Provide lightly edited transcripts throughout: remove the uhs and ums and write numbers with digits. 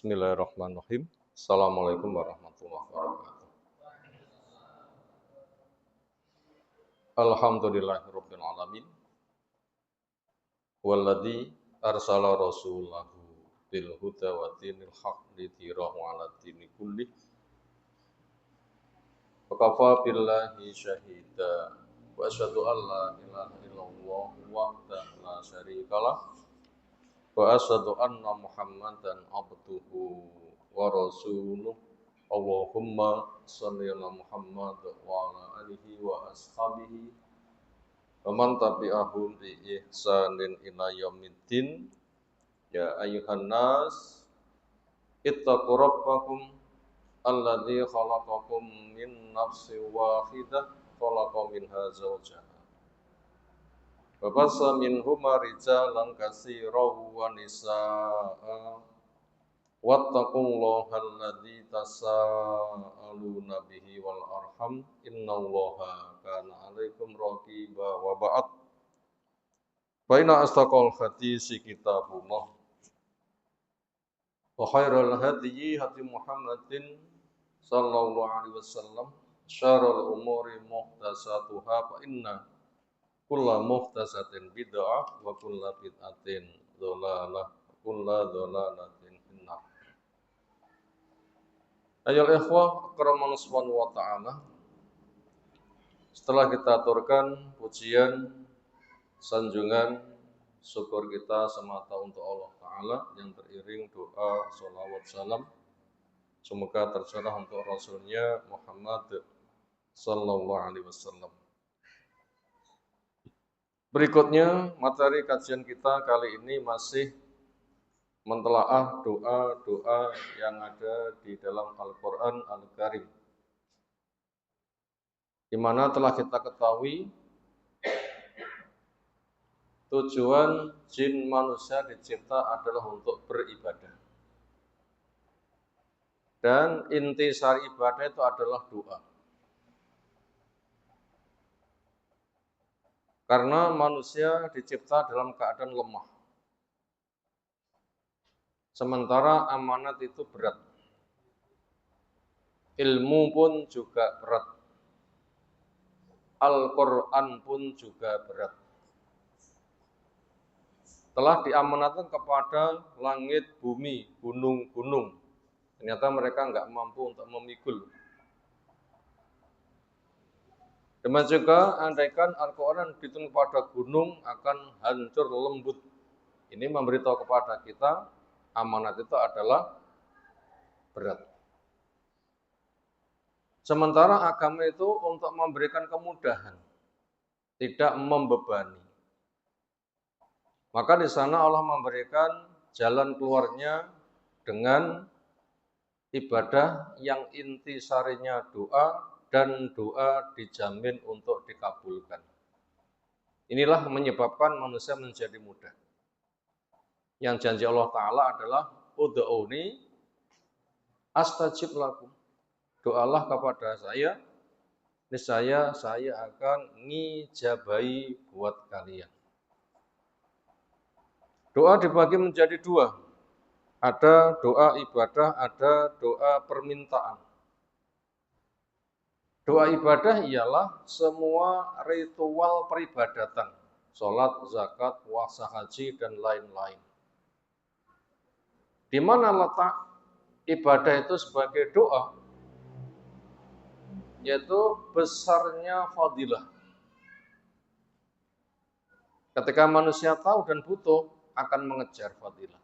Bismillahirrahmanirrahim. Assalamualaikum warahmatullahi wabarakatuh. Alhamdulillahirabbil alamin. Walladzi arsala rasulahu bil huda wa dinil haqq lidhirahu 'ala dini kullih. Wa kafa billahi syahida. Wa asyhadu an la ilaha illallah wahdahu la syarikalah. Wa asyhadu anna Muhammadan abduhu wa rasuluh. Allahumma shalli ala Muhammad wa ala alihi wa ashabihi wa man tabi'ahum bi ihsanin ila yaumiddin. Ya ayyuhan nas ittaqu rabbakum alladzi khalaqakum min nafsin wahidah khalaqa minha zawjaha wa bassa minhuma rijalan katsiran wa nisaa'a wattaqullaha alladzi tasaaluna bihi wal arham innallaha kana 'alaikum raqiba wa ba'd. Fa inna astaqal hadisi kitabullah wa khairal hadyi hadi Muhammadin sallallahu alaihi wasallam syarrul umuri muhdatsatuha fa inna kulla muhdatsatin bid'ah wa kulla bid'atin dhalalah wa kulla dhalalatin finnar. Ayyuhal ikhwah akramanallahu subhanahu wa ta'ala. Setelah kita aturkan pujian, sanjungan, syukur kita semata untuk Allah Ta'ala yang teriring doa, sholawat, salam semoga tercurah untuk Rasulnya Muhammad sallallahu alaihi wasallam. Berikutnya materi kajian kita kali ini masih mentelaah doa-doa yang ada di dalam Al-Quran Al-Karim, di mana telah kita ketahui tujuan jin manusia dicipta adalah untuk beribadah. Dan intisari ibadah itu adalah doa. Karena manusia dicipta dalam keadaan lemah. Sementara amanat itu berat. Ilmu pun juga berat. Al-Quran pun juga berat. Telah diamanatkan kepada langit, bumi, gunung-gunung. Ternyata mereka nggak mampu untuk memikul. Demikian juga andaikan Al-Quran diturunkan kepada gunung akan hancur lembut. Ini memberitahu kepada kita amanat itu adalah berat. Sementara agama itu untuk memberikan kemudahan, tidak membebani. Maka di sana Allah memberikan jalan keluarnya dengan ibadah yang intisarinya doa, dan doa dijamin untuk dikabulkan. Inilah menyebabkan manusia menjadi mudah. Yang janji Allah Ta'ala adalah ud'uni astajib lakum. Doalah kepada saya, niscaya saya akan ngijabai buat kalian. Doa dibagi menjadi dua. Ada doa ibadah, ada doa permintaan. Doa ibadah ialah semua ritual peribadatan, sholat, zakat, puasa, haji, dan lain-lain. Di mana letak ibadah itu sebagai doa? Yaitu besarnya fadilah. Ketika manusia tahu dan butuh, akan mengejar fadilah.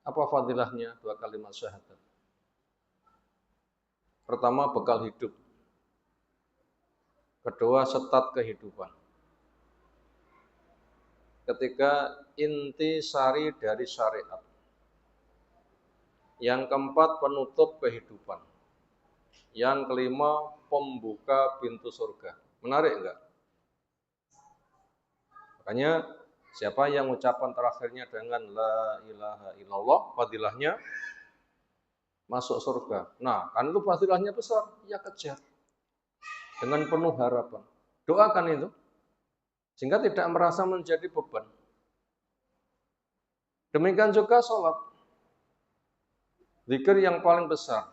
Apa fadilahnya? Dua kalimat syahadat. Pertama, bekal hidup. Kedua, setat kehidupan. Ketiga, intisari dari syariat. Yang keempat, penutup kehidupan. Yang kelima, pembuka pintu surga. Menarik enggak? Makanya, siapa yang ucapan terakhirnya dengan la ilaha illallah, fadilahnya masuk surga. Nah, kan itu fadilahnya besar, ya kejar. Dengan penuh harapan. Doakan itu. Sehingga tidak merasa menjadi beban. Demikian juga sholat. Zikir yang paling besar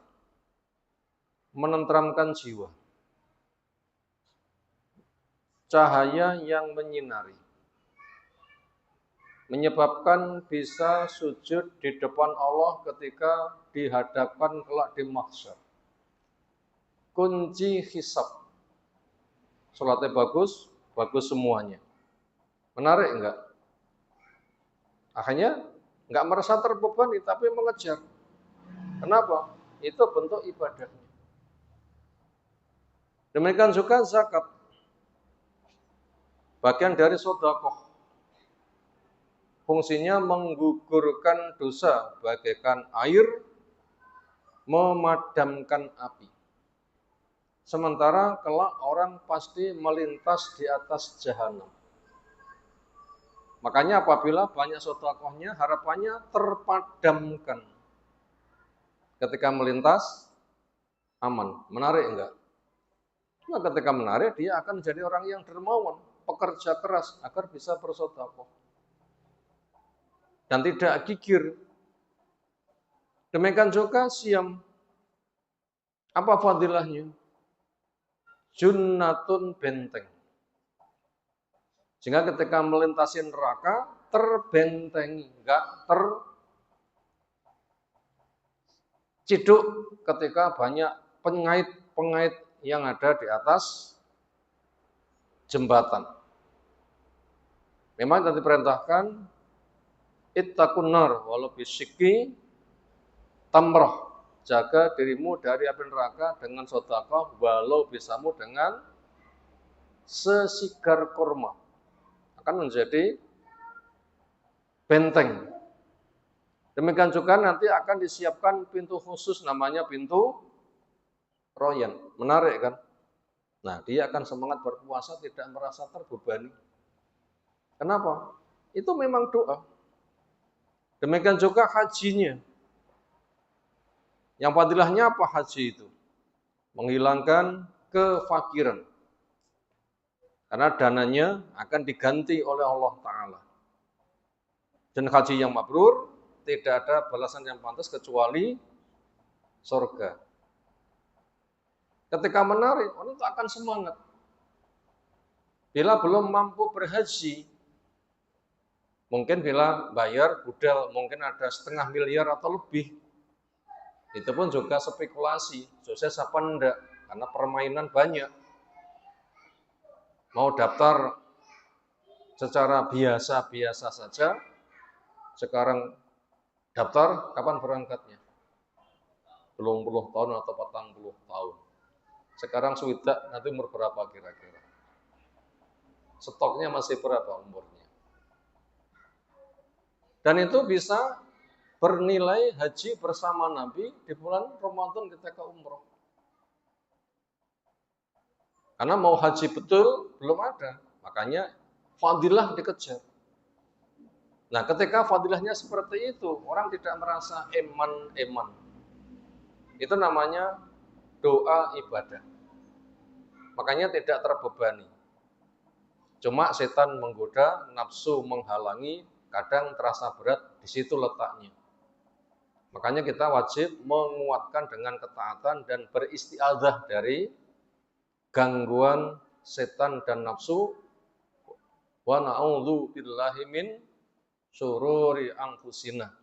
menenteramkan jiwa. Cahaya yang menyinari. Menyebabkan bisa sujud di depan Allah ketika dihadapkan kelak di mahsyar. Kunci hisab. Salatnya bagus, bagus semuanya. Menarik enggak? Akhirnya enggak merasa terbebani tapi mengejar. Kenapa? Itu bentuk ibadahnya. Demikian juga zakat. Bagian dari sedekah. Fungsinya menggugurkan dosa bagaikan air memadamkan api. Sementara kelak orang pasti melintas di atas jahanam. Makanya apabila banyak sedekahnya harapannya terpadamkan. Ketika melintas aman. Menarik enggak? Nah, ketika menarik dia akan menjadi orang yang dermawan, pekerja keras agar bisa bersedekah. Dan tidak gigir. Demikian juga siam. Apa fadilahnya? Junnatun benteng. Sehingga ketika melintasi neraka terbentengi, enggak terciduk ketika banyak pengait-pengait yang ada di atas jembatan. Memang tadi diperintahkan ittaqun nar walau bisyikki tamrah. Jaga dirimu dari api neraka dengan sedekah walau bisamu dengan sesigar kurma. Akan menjadi benteng. Demikian juga nanti akan disiapkan pintu khusus namanya pintu royan. Menarik kan? Nah, dia akan semangat berpuasa tidak merasa terbebani. Kenapa? Itu memang doa. Demikian juga hajinya. Yang fadilahnya apa haji itu? Menghilangkan kefakiran. Karena dananya akan diganti oleh Allah Ta'ala. Dan haji yang mabrur tidak ada balasan yang pantas kecuali surga. Ketika menarik, orang itu akan semangat. Bila belum mampu berhaji, mungkin bila bayar budal mungkin ada 0,5 miliar atau lebih. Itu pun juga spekulasi, sukses apa enggak, karena permainan banyak. Mau daftar secara biasa-biasa saja, sekarang daftar, kapan berangkatnya? Belum puluh tahun atau 40 tahun. Sekarang sudah, nanti umur berapa kira-kira? Stoknya masih berapa umurnya? Dan itu bisa bernilai haji bersama Nabi di bulan Ramadan ketika umroh. Karena mau haji betul belum ada, makanya fadilah dikejar. Nah, ketika fadilahnya seperti itu, orang tidak merasa eman-eman. Itu namanya doa ibadah. Makanya tidak terbebani. Cuma setan menggoda, nafsu menghalangi, kadang terasa berat, di situ letaknya. Makanya kita wajib menguatkan dengan ketaatan dan beristiadzah dari gangguan setan dan nafsu. Wa na'udzu billahi min syururi anfusina.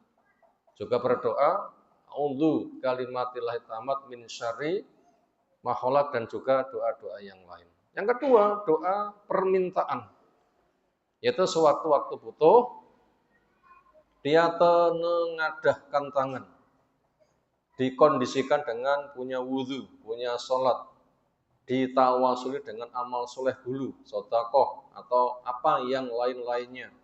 Juga berdoa, a'udzu kalimatillahi tamat min syarri ma khalaq, dan juga doa-doa yang lain. Yang kedua, doa permintaan. Yaitu sewaktu-waktu butuh, dia menengadahkan tangan. Dikondisikan dengan punya wudhu, punya sholat. Ditawasuli dengan amal soleh dulu, sedekah atau apa yang lain-lainnya.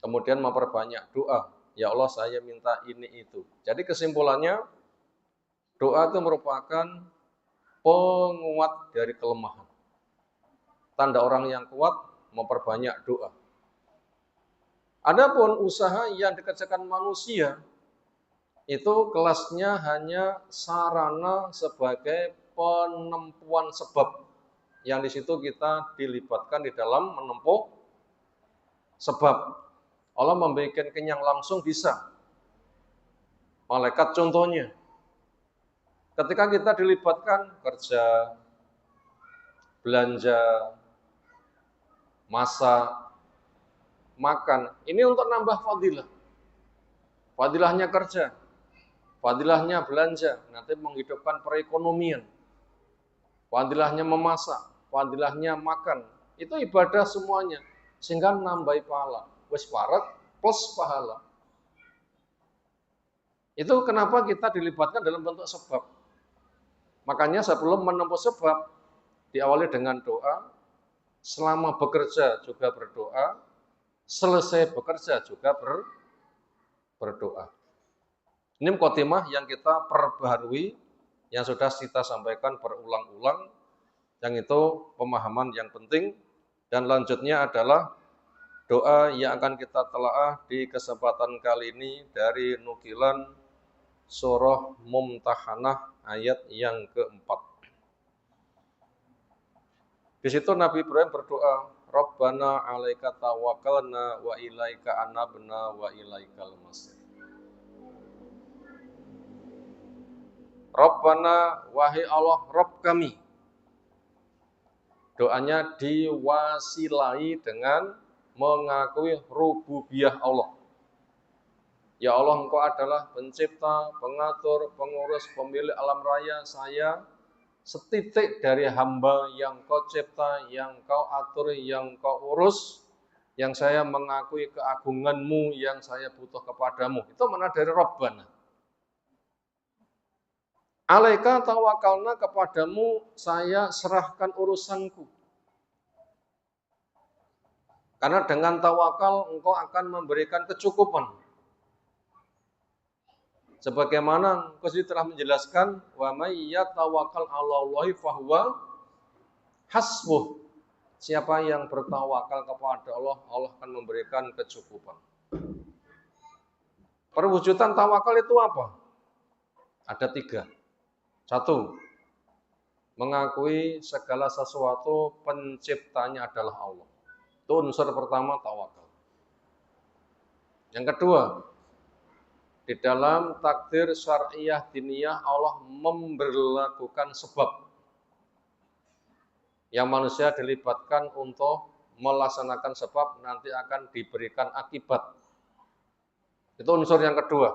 Kemudian memperbanyak doa. Ya Allah, saya minta ini itu. Jadi kesimpulannya, doa itu merupakan penguat dari kelemahan. Tanda orang yang kuat memperbanyak doa. Adapun usaha yang dikerjakan manusia itu kelasnya hanya sarana sebagai penempuan sebab, yang di situ kita dilibatkan di dalam menempuh sebab. Allah membuat kenyang langsung bisa. malaikat contohnya. Ketika kita dilibatkan kerja, belanja, masak, makan, ini untuk nambah fadilah. Fadilahnya kerja, fadilahnya belanja, nanti menghidupkan perekonomian. Fadilahnya memasak, fadilahnya makan. Itu ibadah semuanya, sehingga nambah pahala. Wis parek plus pahala. Itu kenapa kita dilibatkan dalam bentuk sebab. Makanya sebelum menempuh sebab, diawali dengan doa, selama bekerja juga berdoa, selesai bekerja juga berdoa. Ini mukadimah yang kita perbaharui, yang sudah kita sampaikan berulang-ulang, yang itu pemahaman yang penting, dan lanjutnya adalah doa yang akan kita telaah di kesempatan kali ini dari nukilan surah Mumtahanah ayat yang keempat. Di situ Nabi Ibrahim berdoa, Rabbana 'alaika tawakkalna wa ilaika anabna wa ilaikal masir. Rabbana, wahai Allah, Rabb kami. Doanya diwasilai dengan mengakui rububiyah Allah. Ya Allah, Engkau adalah pencipta, pengatur, pengurus, pemilik alam raya. Saya setitik dari hamba yang Kau cipta, yang Kau atur, yang Kau urus, yang saya mengakui keagungan-Mu, yang saya butuh kepadamu. Itu mana dari Rabbana. Alaika tawakalna, kepadamu saya serahkan urusanku. Karena dengan tawakal engkau akan memberikan kecukupan. Sebagaimana engkau telah menjelaskan, wa may yatawakkal 'alallahi fahuwa hasbuh. Siapa yang bertawakal kepada Allah, Allah akan memberikan kecukupan. Perwujudan tawakal itu apa? Ada 3. 1, mengakui segala sesuatu penciptanya adalah Allah. Itu unsur pertama tawakal. Yang kedua, di dalam takdir syariah diniyah Allah memberlakukan sebab yang manusia dilibatkan untuk melaksanakan sebab nanti akan diberikan akibat. Itu unsur yang kedua.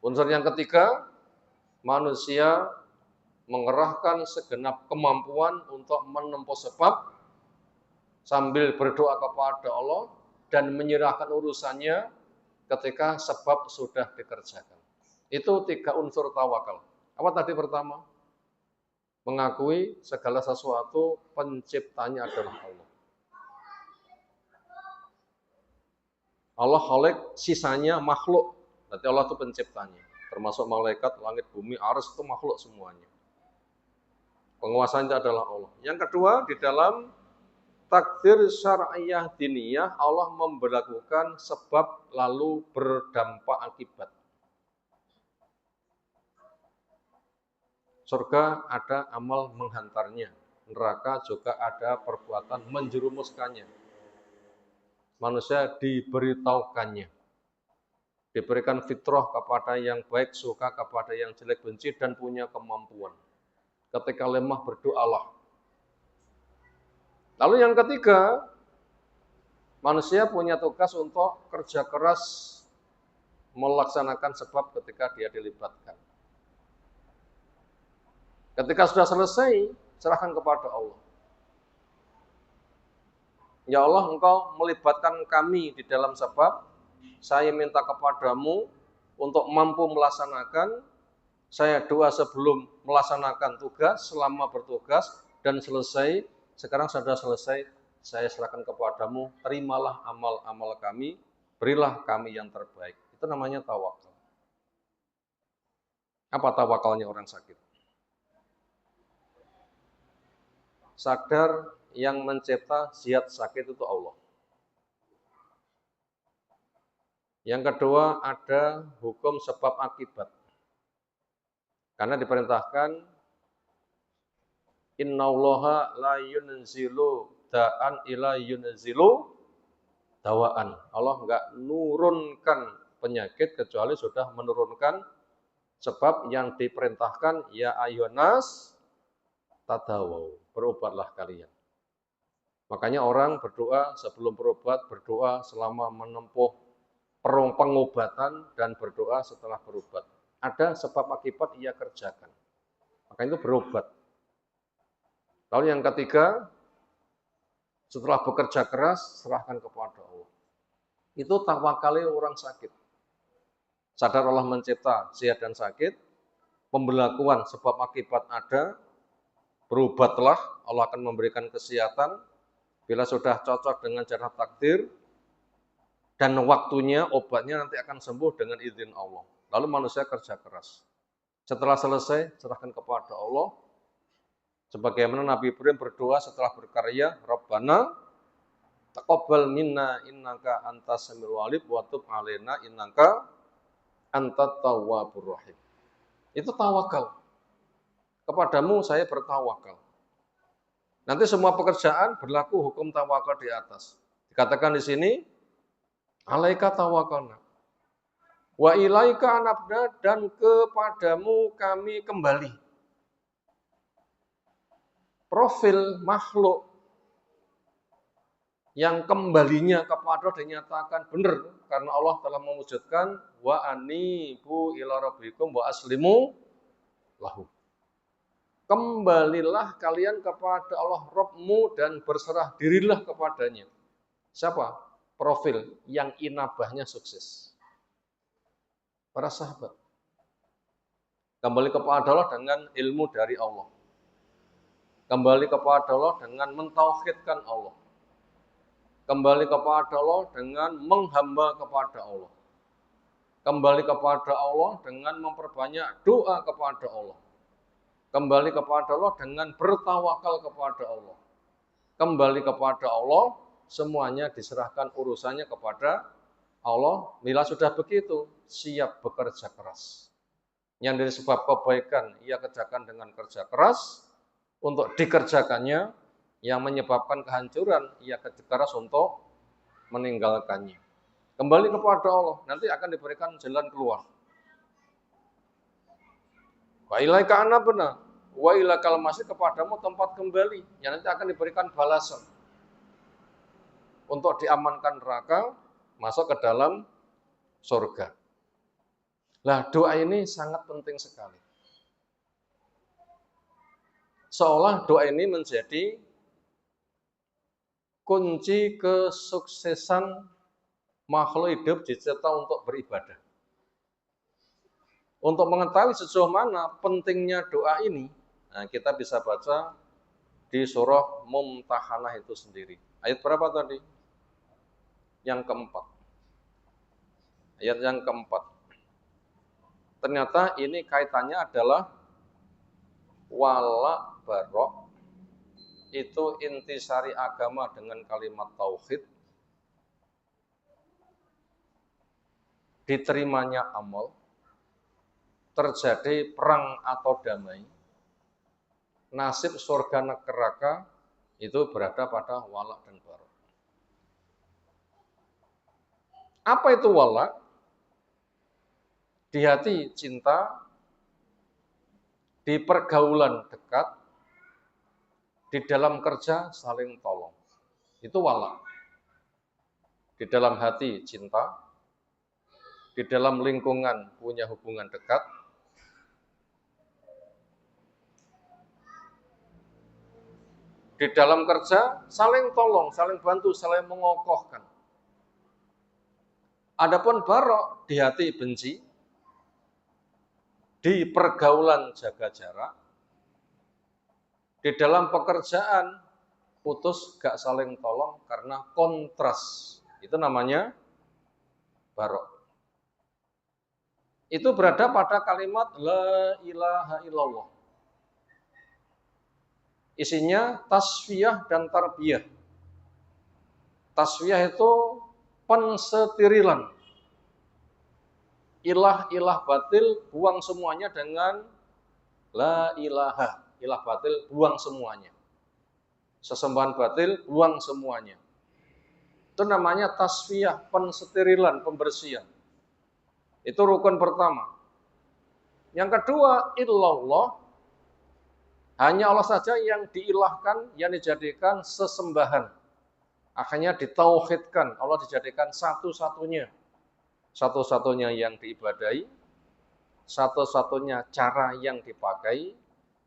Unsur yang ketiga, manusia mengerahkan segenap kemampuan untuk menempuh sebab sambil berdoa kepada Allah dan menyerahkan urusannya ketika sebab sudah dikerjakan. Itu 3 unsur tawakal. Apa tadi pertama? Mengakui segala sesuatu penciptanya adalah Allah. Allah khalik, sisanya makhluk. Berarti Allah itu penciptanya. Termasuk malaikat, langit, bumi, arsy itu makhluk semuanya. Penguasanya adalah Allah. Yang kedua, di dalam takdir syariah diniyah, Allah memberlakukan sebab lalu berdampak akibat. Surga ada amal menghantarnya, neraka juga ada perbuatan menjerumuskannya. Manusia diberitahukannya. Diberikan fitrah kepada yang baik, suka kepada yang jelek, benci, dan punya kemampuan. Ketika lemah berdoalah. Lalu yang ketiga, manusia punya tugas untuk kerja keras melaksanakan sebab ketika dia dilibatkan. Ketika sudah selesai, serahkan kepada Allah. Ya Allah, Engkau melibatkan kami di dalam sebab, saya minta kepadamu untuk mampu melaksanakan, saya doa sebelum melaksanakan tugas, selama bertugas, dan selesai, sekarang sudah selesai, saya serahkan kepadamu, terimalah amal-amal kami, berilah kami yang terbaik. Itu namanya tawakal. Apa tawakalnya orang sakit? Sadar yang mencipta zat sakit itu Allah. Yang kedua, ada hukum sebab akibat. Karena diperintahkan, innallaha la yunzilu da'an ila yunzilu dawaan. Allah enggak nurunkan penyakit kecuali sudah menurunkan sebab yang diperintahkan ya ayyuhannas tadawau, berobatlah kalian. Makanya orang berdoa sebelum berobat, berdoa selama menempuh pengobatan, dan berdoa setelah berobat. Ada sebab akibat ia kerjakan. Maka itu berobat. Lalu yang ketiga, setelah bekerja keras, serahkan kepada Allah. Itu tawakali orang sakit. Sadar Allah mencipta sehat dan sakit, pembelakuan sebab akibat ada, berobatlah, Allah akan memberikan kesehatan. Bila sudah cocok dengan jalan takdir, dan waktunya, obatnya nanti akan sembuh dengan izin Allah. Lalu manusia kerja keras. Setelah selesai, serahkan kepada Allah. Sebagaimana Nabi Ibrahim berdoa setelah berkarya, Rabbana taqabbal minna innaka antas samiul alim wa tub alaina innaka antat tawwabur rahim. Itu tawakal. Kepadamu saya bertawakal. Nanti semua pekerjaan berlaku hukum tawakal di atas. Dikatakan di sini, alaika tawakalna. Wa ilaika anabna, dan kepadamu kami kembali. Profil makhluk yang kembalinya kepada Allah dinyatakan benar karena Allah telah mewujudkan wa anibu ila rabbikum wa aslimu lahu. Kembalilah kalian kepada Allah Rabbmu dan berserah dirilah kepadanya. Siapa? Profil yang inabahnya sukses. Para sahabat. Kembali kepada Allah dengan ilmu dari Allah. Kembali kepada Allah dengan mentauhidkan Allah. Kembali kepada Allah dengan menghamba kepada Allah. Kembali kepada Allah dengan memperbanyak doa kepada Allah. Kembali kepada Allah dengan bertawakal kepada Allah. Kembali kepada Allah, semuanya diserahkan urusannya kepada Allah. Bila sudah begitu, siap bekerja keras. Yang dari sebab kebaikan, ia kerjakan dengan kerja keras. Untuk dikerjakannya, yang menyebabkan kehancuran, ia kerja keras untuk meninggalkannya. Kembali kepada Allah, nanti akan diberikan jalan keluar. Wa ilaika anabna, wa ilakal masih, kepadamu tempat kembali, yang nanti akan diberikan balasan. Untuk diamankan neraka, masuk ke dalam surga. Nah, doa ini sangat penting sekali. Seolah doa ini menjadi kunci kesuksesan makhluk hidup dicipta untuk beribadah. Untuk mengetahui sejauh mana pentingnya doa ini, nah kita bisa baca di surah Mumtahanah itu sendiri. Ayat berapa tadi? Yang keempat. Ayat yang keempat. Ternyata ini kaitannya adalah wala barok, itu intisari agama dengan kalimat tauhid, diterimanya amal, terjadi perang atau damai, nasib surga neraka itu berada pada wala dan barok. Apa itu wala? Di hati cinta, di pergaulan dekat, di dalam kerja saling tolong. Itu wala. Di dalam hati cinta, di dalam lingkungan punya hubungan dekat, di dalam kerja saling tolong, saling bantu, saling mengokohkan. Adapun barok, di hati benci, di pergaulan jaga jarak, di dalam pekerjaan putus gak saling tolong karena kontras. Itu namanya barok. Itu berada pada kalimat la ilaha illallah. Isinya tasfiyah dan tarbiyah. Tasfiyah itu pensetirilan. Ilah-ilah batil, buang semuanya dengan la ilaha. Ilah batil, buang semuanya. Sesembahan batil, buang semuanya. Itu namanya tasfiyah, pensetirilan, pembersihan. Itu rukun pertama. Yang kedua, illallah, hanya Allah saja yang diilahkan, yang dijadikan sesembahan. Akhirnya ditauhidkan, Allah dijadikan satu-satunya. Satu-satunya yang diibadahi, satu-satunya cara yang dipakai,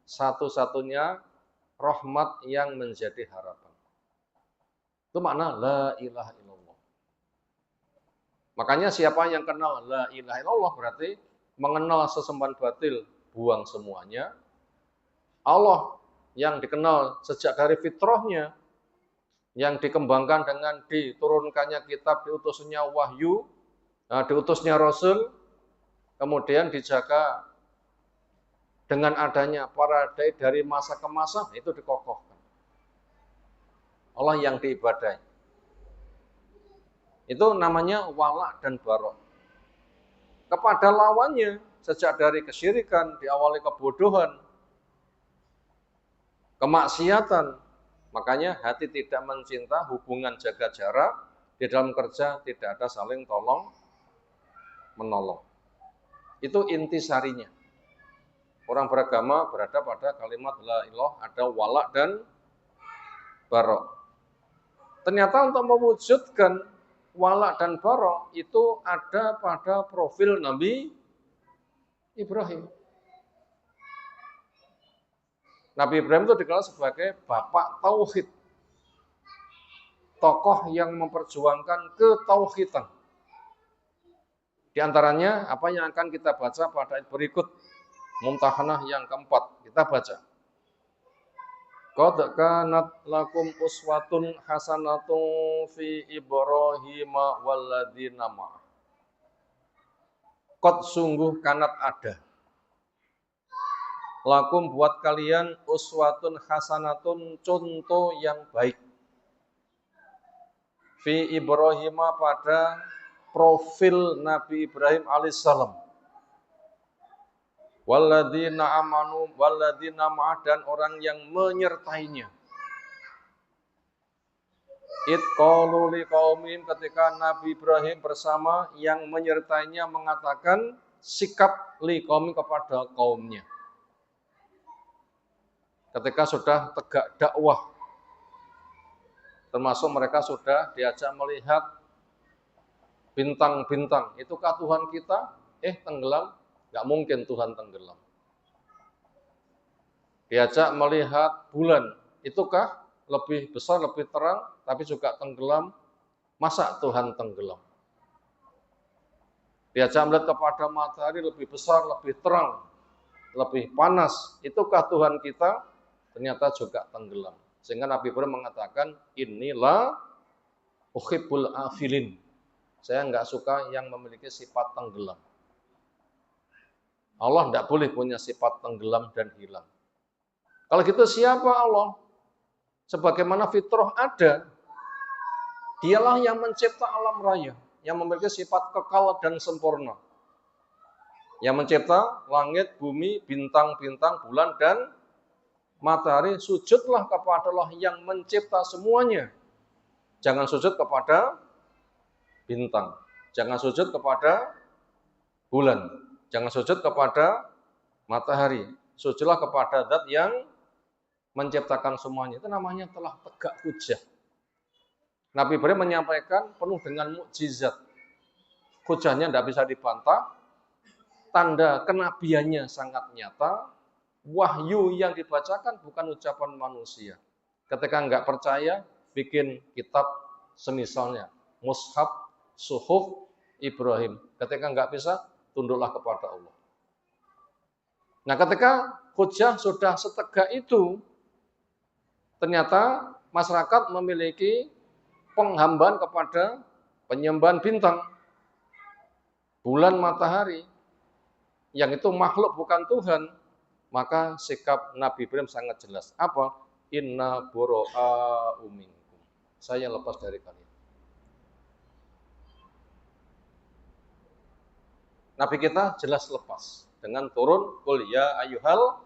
satu-satunya rahmat yang menjadi harapan. Itu makna la ilaha illallah. Makanya siapa yang kenal la ilaha illallah berarti mengenal sesembahan batil, buang semuanya. Allah yang dikenal sejak dari fitrahnya, yang dikembangkan dengan diturunkannya kitab, diutusnya wahyu, diutusnya rasul, kemudian dijaga dengan adanya para dai dari masa ke masa, itu dikokohkan. Allah yang diibadahi. Itu namanya wala dan barok. Kepada lawannya, sejak dari kesyirikan, diawali kebodohan, kemaksiatan, makanya hati tidak mencinta, hubungan jaga jarak, di dalam kerja tidak ada saling tolong menolong. Itu intisarinya. Orang beragama berada pada kalimat la ilah, ada wala dan barok. Ternyata untuk mewujudkan wala dan barok itu ada pada profil Nabi Ibrahim. Nabi Ibrahim itu dikenal sebagai bapak tauhid. Tokoh yang memperjuangkan ketauhidan. Di antaranya apa yang akan kita baca pada berikut, Mumtahanah yang keempat. Kita baca. Qad kanat lakum uswatun hasanatun fi Ibrahim walladzina ma'ah. Qad sungguh kanat ada. Lakum buat kalian uswatun hasanatun, contoh yang baik. Fi Ibrahim pada profil Nabi Ibrahim alaihissalam. Walladzina amanu walladzina ma'ah, dan orang yang menyertainya. Id qalu liqaumihim, ketika Nabi Ibrahim bersama yang menyertainya mengatakan sikap liqaumihim kepada kaumnya. Ketika sudah tegak dakwah, termasuk mereka sudah diajak melihat bintang-bintang. Itukah Tuhan kita? Tenggelam. Nggak mungkin Tuhan tenggelam. Diajak melihat bulan. Itukah lebih besar, lebih terang, tapi juga tenggelam? Masa Tuhan tenggelam? Diajak melihat kepada matahari, lebih besar, lebih terang, lebih panas. Itukah Tuhan kita? Ternyata juga tenggelam. Sehingga Nabi Ibrahim mengatakan, inilah uhibbul afilin. Saya nggak suka yang memiliki sifat tenggelam. Allah tidak boleh punya sifat tenggelam dan hilang. Kalau gitu siapa Allah? Sebagaimana fitrah ada, dialah yang mencipta alam raya, yang memiliki sifat kekal dan sempurna. Yang mencipta langit, bumi, bintang-bintang, bulan, dan matahari. Sujudlah kepada Allah yang mencipta semuanya. Jangan sujud kepada bintang. Jangan sujud kepada bulan. Jangan sujud kepada matahari. Sujudlah kepada zat yang menciptakan semuanya. Itu namanya telah tegak hujah. Nabi Ibrahim menyampaikan penuh dengan mukjizat. Hujahnya tidak bisa dibantah. Tanda kenabiannya sangat nyata. Wahyu yang dibacakan bukan ucapan manusia. Ketika nggak percaya, bikin kitab semisalnya. Mushaf, suhuf, Ibrahim. Ketika nggak bisa, tunduklah kepada Allah. Nah, ketika hujah sudah setegak itu, ternyata masyarakat memiliki penghambaan kepada penyembahan bintang, bulan, matahari, yang itu makhluk bukan Tuhan. Maka sikap Nabi Ibrahim sangat jelas. Apa? Inna bura'a minkum. Saya lepas dari kalian. Nabi kita jelas lepas dengan turun qul ya ayyuhal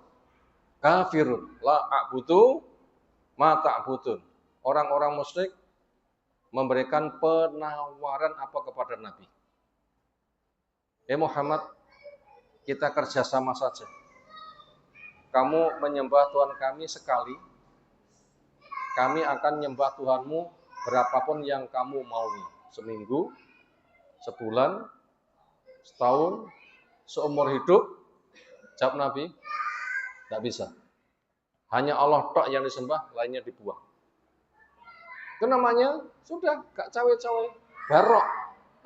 kafirun la a'budu ma ta'budun. Orang-orang musyrik memberikan penawaran apa kepada Nabi? Muhammad, kita kerjasama saja. Kamu menyembah Tuhan kami sekali, kami akan menyembah Tuhanmu berapapun yang kamu maui. Seminggu, sebulan, setahun, seumur hidup. Jawab Nabi, tidak bisa. Hanya Allah tok yang disembah, lainnya dibuang. Itu namanya sudah gak cawe-cawe, barok,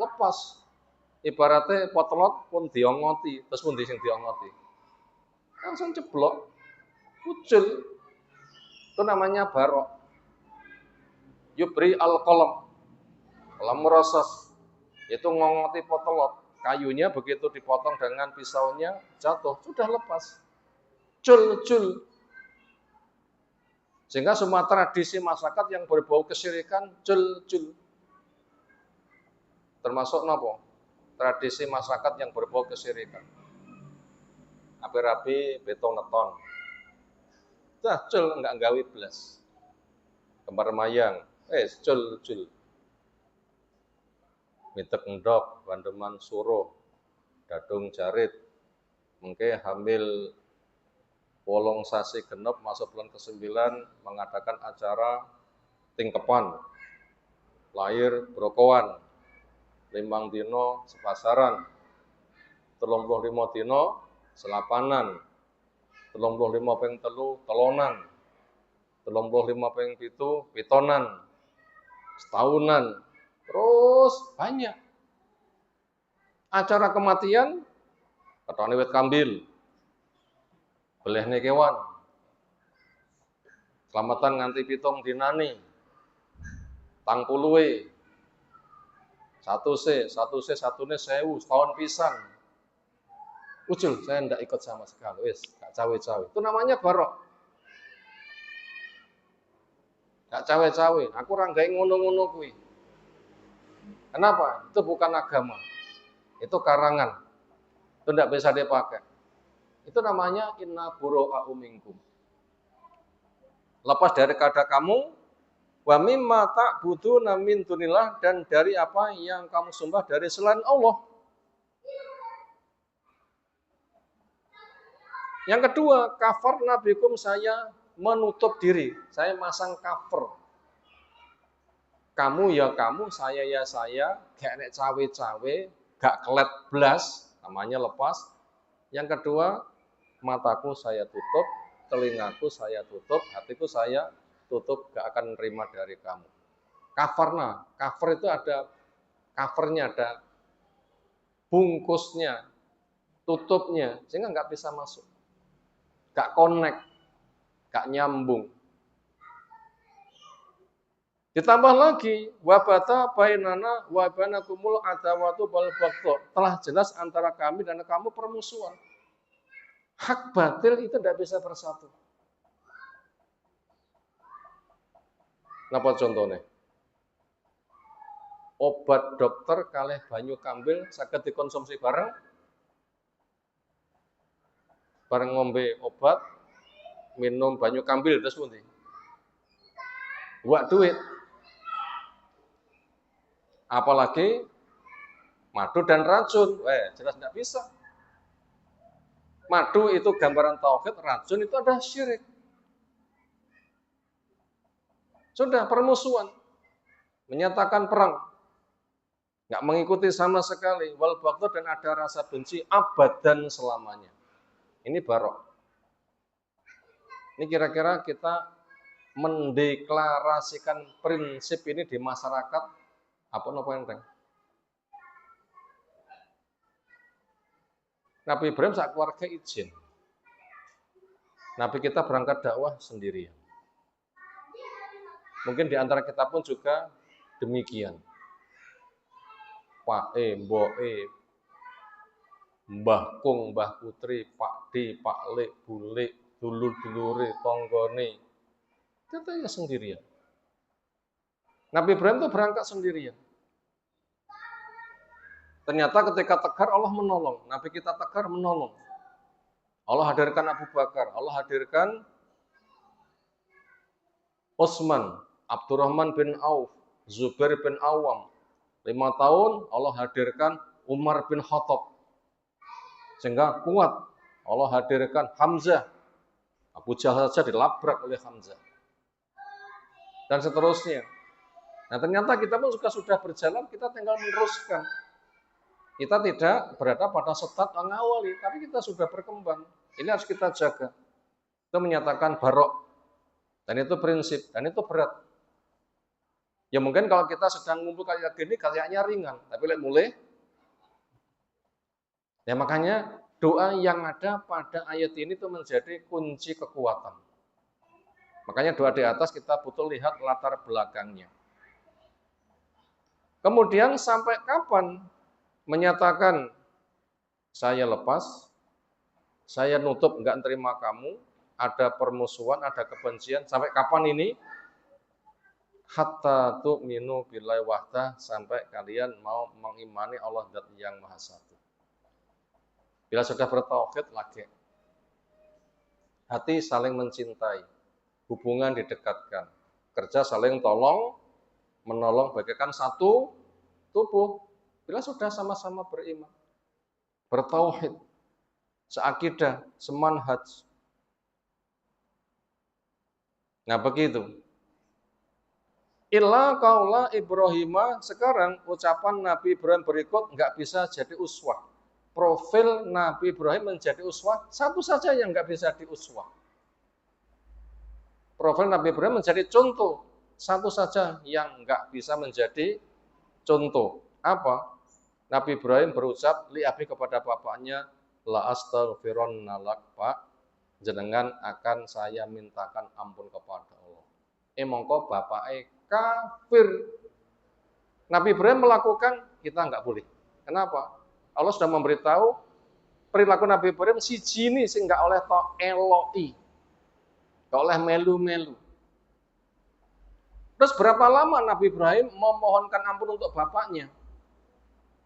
lepas. Ibaratnya potlot pun diongoti, terus pun dising diongoti. Langsung ceblok, ucul. Itu namanya barok. Yubri al-qalam, qalam merosot. Itu ngongoti potlot. Kayunya begitu dipotong dengan pisaunya, jatuh, sudah lepas. Cul. Sehingga semua tradisi masyarakat yang berbau kesyirikan, cul. Termasuk napa? Tradisi masyarakat yang berbau kesyirikan. Api-api beton neton. Dah cul enggak gawe belas. Kembar mayang, cul. Mitek endok, bandeman suruh, dadung jarit. Mengke hamil wolong sasi genep masuk bulan ke-9 mengadakan acara tingkepan. Lahir brokowan. 5 dino sepasaran, 35 dino selapanan, 35 ping 3 telonan, 35 ping 7 pitonan, setahunan, terus banyak. Acara kematian, ketone wit kambil, belehne kewan, selamatan nganti 7 dinani, tang puluhe, satune 1000, setahun pisan. Ucul, saya tidak ikut sama sekali, gak cawe-cawe. Itu namanya barok. Gak cawe-cawe, aku ranggai ngono-ngono kuwi. Kenapa? Itu bukan agama. Itu karangan. Itu tidak bisa dipakai. Itu namanya inna bura'a'u minkum. Lepas dari kada kamu, wa mimma ta'buduna min dunillah, dan dari apa yang kamu sembah dari selain Allah. Yang kedua, kafar nabikum, saya menutup diri, saya masang cover. Kamu ya kamu, saya ya saya, gak nek cawe-cawe, gak kelet blas, namanya lepas. Yang kedua, mataku saya tutup, telingaku saya tutup, hatiku saya tutup, gak akan nerima dari kamu. Covernya, cover itu ada covernya, ada bungkusnya, tutupnya, sehingga nggak bisa masuk, nggak connect, nggak nyambung. Ditambah lagi, wabata bainana wa bainakumul adawatu wal baghdha, telah jelas antara kami dan kamu permusuhan. Hak batil itu tidak bisa bersatu. Napa contohnya? Obat dokter kalih banyu kambil saged dikonsumsi bareng. Bareng ngombe obat, minum banyu kambil terus pundi? Buat duit. Apalagi madu dan racun. Jelas tidak bisa. Madu itu gambaran tauhid, racun itu adalah syirik. Sudah permusuhan. Menyatakan perang. Nggak mengikuti sama sekali, wal baghdha, dan ada rasa benci abadan selamanya. Ini barok. Ini kira-kira kita mendeklarasikan prinsip ini di masyarakat apa nopo enteng. Nabi Ibrahim sak keluarga izin. Nabi kita berangkat dakwah sendirian. Mungkin di antara kita pun juga demikian. Pak Mboke, Mbah Kung, Mbah Putri, Pak D, Pak Lek, Bule, dulur-dulure, tonggone. Katanya sendirian. Nabi Ibrahim itu berangkat sendirian. Ternyata ketika tegar Allah menolong. Nabi kita tegar menolong. Allah hadirkan Abu Bakar, Allah hadirkan Utsman, Abdurrahman bin Auf, Zubair bin Awam. 5 tahun Allah hadirkan Umar bin Khattab. Sehingga kuat. Allah hadirkan Hamzah. Abu Jahal saja dilabrak oleh Hamzah. Dan seterusnya. Nah ternyata kita pun sudah berjalan, kita tinggal meneruskan. Kita tidak berada pada setat mengawali, tapi kita sudah berkembang. Ini harus kita jaga. Itu menyatakan barok. Dan itu prinsip, dan itu berat. Ya mungkin kalau kita sedang ngumpul kayak gini, kayaknya ringan. Tapi mulai. Ya makanya doa yang ada pada ayat ini itu menjadi kunci kekuatan. Makanya doa di atas kita butuh lihat latar belakangnya. Kemudian sampai kapan menyatakan saya lepas, saya nutup, enggak terima kamu, ada permusuhan, ada kebencian, sampai kapan ini? Hatta tu'minu billahi wahdah, sampai kalian mau mengimani Allah Zat yang Maha Satu. Bila sudah bertauhid lagi, hati saling mencintai, hubungan didekatkan, kerja saling tolong, menolong, bagaikan satu tubuh. Bila sudah sama-sama beriman, bertauhid, seakidah, semanhaj. Nah begitu. Illa qaula Ibrahim, sekarang ucapan Nabi Ibrahim berikut nggak bisa jadi uswah. Profil Nabi Ibrahim menjadi uswah, satu saja yang nggak bisa diuswah. Profil Nabi Ibrahim menjadi contoh, satu saja yang nggak bisa menjadi contoh. Apa? Nabi Ibrahim berucap li'abi kepada bapaknya, la astaghfironna lak, Pak, jenengan akan saya mintakan ampun kepada Allah. Mongko bapake kafir. Nabi Ibrahim melakukan, kita nggak boleh. Kenapa? Allah sudah memberitahu perilaku Nabi Ibrahim siji ini sing nggak oleh to eloi, nggak oleh melu-melu. Terus berapa lama Nabi Ibrahim memohonkan ampun untuk bapaknya?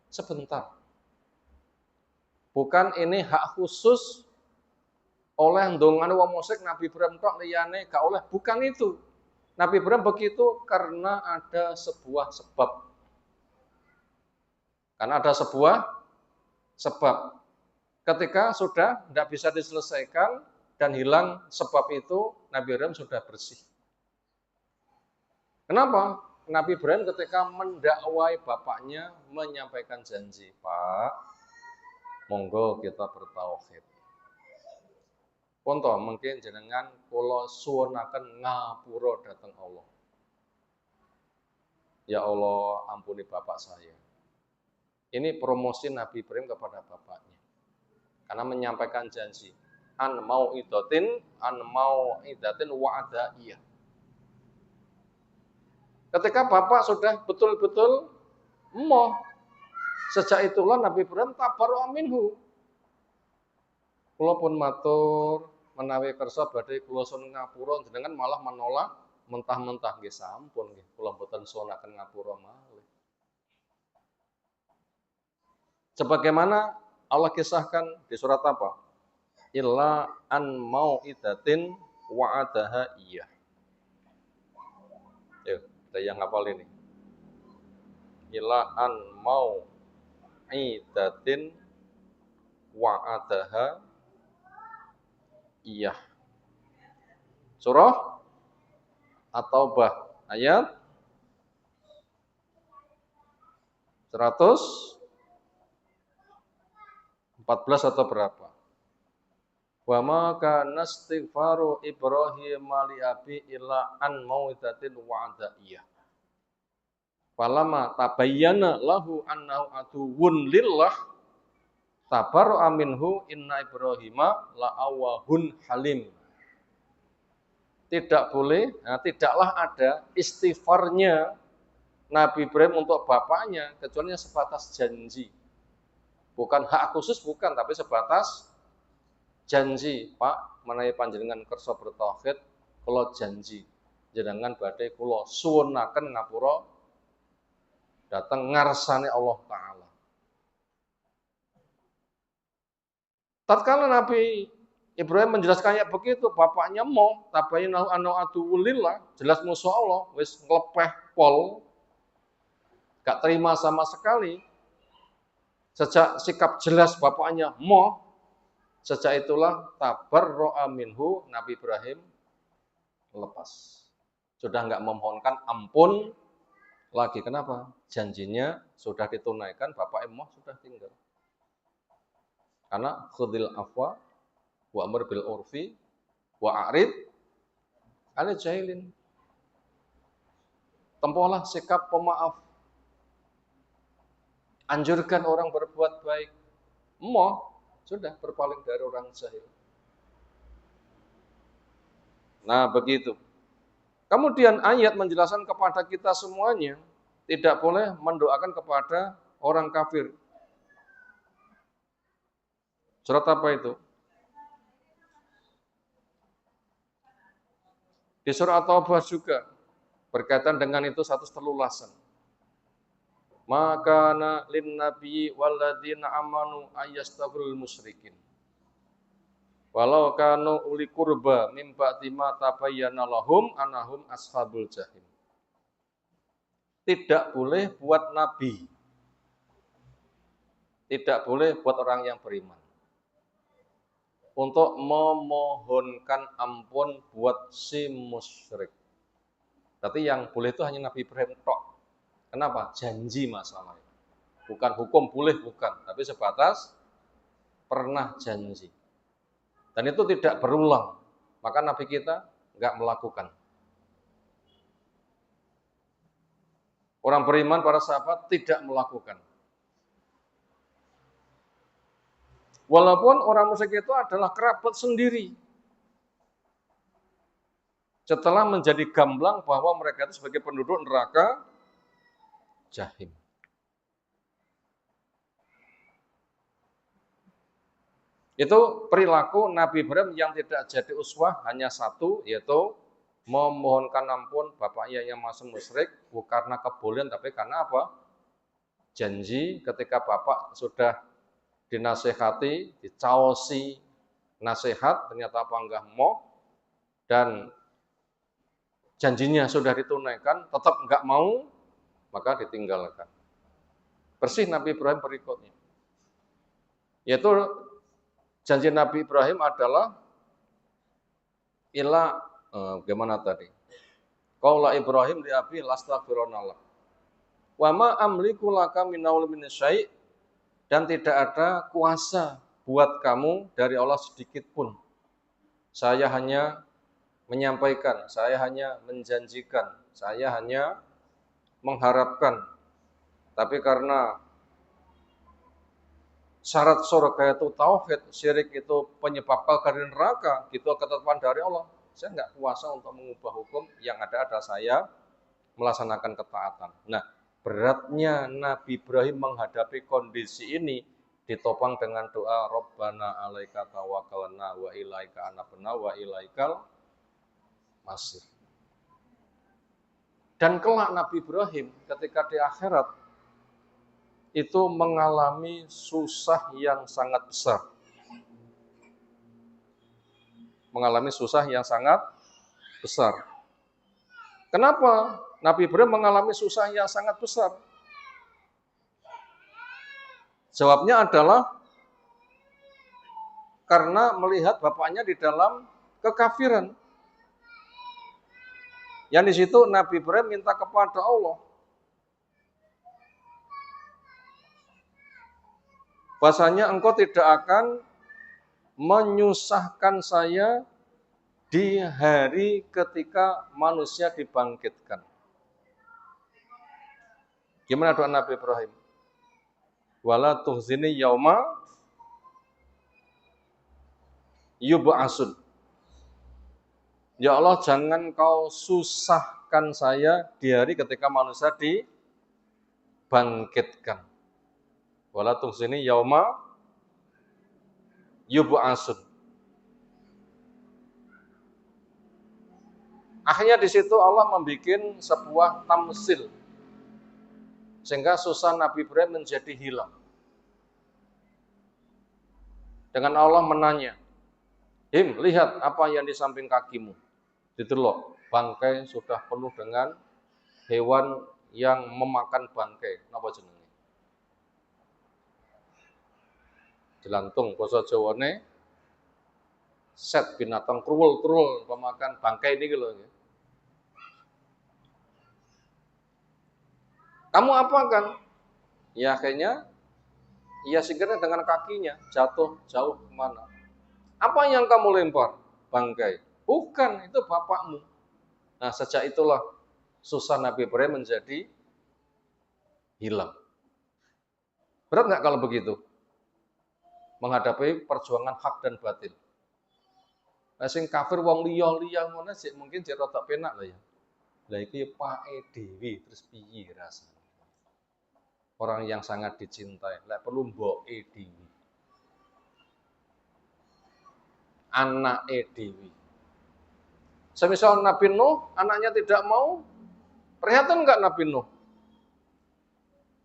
Sebentar. Bukan ini hak khusus oleh ndongane wong musyrik Nabi Ibrahim tok, liyane gak oleh, bukan itu. Nabi Ibrahim begitu karena ada sebuah sebab. Karena ada sebuah sebab. Ketika sudah tidak bisa diselesaikan dan hilang sebab itu, Nabi Ibrahim sudah bersih. Kenapa? Nabi Ibrahim ketika mendakwai bapaknya menyampaikan janji, Pak, monggo kita bertauhid. Contoh mungkin jenengan kula suwunaken ngapura dhateng Allah. Ya Allah, ampuni bapak saya. Ini promosi Nabi Ibrahim kepada bapaknya. Karena menyampaikan janji, an mau'idatin wa'adaiyah. Ketika bapak sudah betul-betul emoh, sejak itulah Nabi Ibrahim tabarru'a minhu. Kula pun matur menawi kersa badhe kula sun ngapura, jenengan malah menolak mentah-mentah nggih sampun nggih, kula mboten suwunaken ngapura malih. Sebagaimana Allah kisahkan di surat apa? Illa an mau'idatin wa'adaha iyah. Yuk, ada yang hafal ini. Illa an mau'idatin wa'adaha iyah. Surah At-Taubah ayat 114 atau berapa? Wa ma kana istighfaru Ibrahim li abi illa an mau'idatin wa'adaiyah. Falamma tabayyana lahu annahu aduwwun lillah tabarra'a minhu inna Ibrahima la'awwahun halim. Tidak boleh, tidaklah ada istighfarnya Nabi Ibrahim untuk bapaknya kecuali sebatas janji. Bukan hak khusus, bukan, tapi sebatas janji. Pak, menawi panjenengan kersa bertauhid, kula janji jenengan badhe kula suwunaken ngapura dhateng ngarsane Allah Ta'ala. Tatkala Nabi Ibrahim menjelaskannya begitu, bapaknya mau tabayyana annahu aduwwulillah, jelas musuh Allah, wis nglepeh pol, gak terima sama sekali. Sejak sikap jelas bapaknya moh, sejak itulah tabarro'a minhu, Nabi Ibrahim lepas. Sudah enggak memohonkan ampun lagi. Kenapa? Janjinya sudah ditunaikan, bapak emoh sudah tinggal. Karena khudil afwa wa amr bil urfi wa a'rid ala jahilin. Tempuhlah sikap pemaaf. Anjurkan orang berbuat baik. Emoh sudah berpaling dari orang jahil. Nah, begitu. Kemudian ayat menjelaskan kepada kita semuanya, tidak boleh mendoakan kepada orang kafir. Surat apa itu? Di surah At-Taubah juga berkaitan dengan itu satu terlulasan. Maka na lin nabiyyi walladzina amanu ayastaghfirul musyrikin. Walau kanu uli qurba mim ba'di ma tabayyana lahum annahum ashabul jahim. Tidak boleh buat nabi. Tidak boleh buat orang yang beriman untuk memohonkan ampun buat si musyrik. Tapi yang boleh itu hanya Nabi Ibrahim tok. Kenapa? Janji masalahnya. Bukan hukum boleh, bukan. Tapi sebatas pernah janji. Dan itu tidak berulang. Maka Nabi kita nggak melakukan. Orang beriman, para sahabat tidak melakukan. Walaupun orang musyrik itu adalah kerabat sendiri. Setelah menjadi gamblang bahwa mereka itu sebagai penduduk neraka jahim. Itu perilaku Nabi Ibrahim yang tidak jadi uswah hanya satu, yaitu memohonkan ampun bapaknya yang masih musyrik, bukan karena kebolehan, tapi karena apa? Janji ketika bapak sudah dinasehati, dicaosi nasihat, ternyata apa enggak mau, dan janjinya sudah ditunaikan, tetap enggak mau, maka ditinggalkan. Bersih Nabi Ibrahim berikutnya. Yaitu janji Nabi Ibrahim adalah gimana tadi? Qaula Ibrahim li abi lastaghfirullah. Wa ma amliku laka minaul min syai', dan tidak ada kuasa buat kamu dari Allah sedikit pun. Saya hanya menyampaikan, saya hanya menjanjikan, saya hanya mengharapkan. Tapi karena syarat surga itu tauhid, syirik itu penyebab kekal dari neraka, gitu ketetapan dari Allah. Saya nggak kuasa untuk mengubah hukum, yang ada saya melaksanakan ketaatan. Nah, beratnya Nabi Ibrahim menghadapi kondisi ini ditopang dengan doa Rabbana 'alaika tawakkalna wa ilaika anabna wa ilaikal masir. Dan kelak Nabi Ibrahim ketika di akhirat itu mengalami susah yang sangat besar. Mengalami susah yang sangat besar. Kenapa Nabi Ibrahim mengalami susah yang sangat besar? Jawabnya adalah karena melihat bapaknya di dalam kekafiran. Yang di situ Nabi Ibrahim minta kepada Allah, bahwasanya engkau tidak akan menyusahkan saya di hari ketika manusia dibangkitkan. Gimana doa Nabi Ibrahim? Wala tuhzini yauma yub'asun. Ya Allah, jangan kau susahkan saya di hari ketika manusia dibangkitkan. Wala tuhzini yauma yub'asun. Akhirnya di situ Allah membuat sebuah tamsil, sehingga susah Nabi Ibrahim menjadi hilang. Dengan Allah menanya, lihat apa yang di samping kakimu. Itu loh, bangkai sudah penuh dengan hewan yang memakan bangkai. Napa jenenge? Jelantung basa Jawane set binatang kruwul pemakan bangkai ini lho. Kamu apa kan? Ya akhirnya ia singkirnya dengan kakinya, jatuh jauh kemana. Apa yang kamu lempar? Bangkai. Bukan, itu bapakmu. Nah sejak itulah susah Nabi Ibrahim menjadi hilang. Berat nggak kalau begitu? Menghadapi perjuangan hak dan batil. Nah, sing kafir wong liya ngono sik mungkin jek rada penak lah ya. Lah iki pake dhewe terus piye rasane? Orang yang sangat dicintai, lek perlu mboke dhewe. Anake dhewe. Semisal Nabi Nuh, anaknya tidak mau, prihatin enggak Nabi Nuh?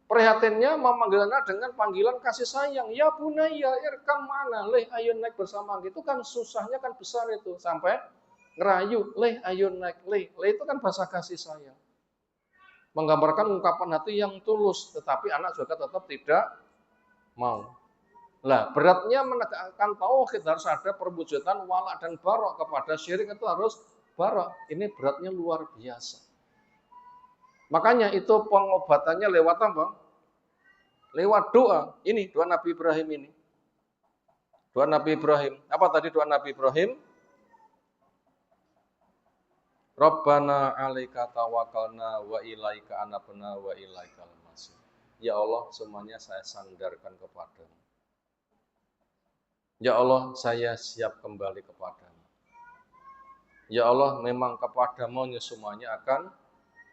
Prihatinnya memanggil anak dengan panggilan kasih sayang. Ya bunayya irkam mana, leh ayo naik bersama. Itu kan susahnya kan besar itu. Sampai ngerayu, leh ayo naik, leh. Leh itu kan bahasa kasih sayang. Menggambarkan ungkapan hati yang tulus. Tetapi anak juga tetap tidak mau. Lah beratnya menegakkan tauhid harus ada perwujudan wala dan barok. Kepada syirik itu harus barok. Ini beratnya luar biasa. Makanya itu pengobatannya lewat apa? Lewat doa. Ini doa Nabi Ibrahim ini. Doa Nabi Ibrahim. Apa tadi doa Nabi Ibrahim? Rabbana 'alaika tawakkalna wa ilaika anabna wa ilaikal masir. Ya Allah, semuanya saya sandarkan kepadamu. Ya Allah, saya siap kembali kepadamu. Ya Allah, memang kepadamu semuanya akan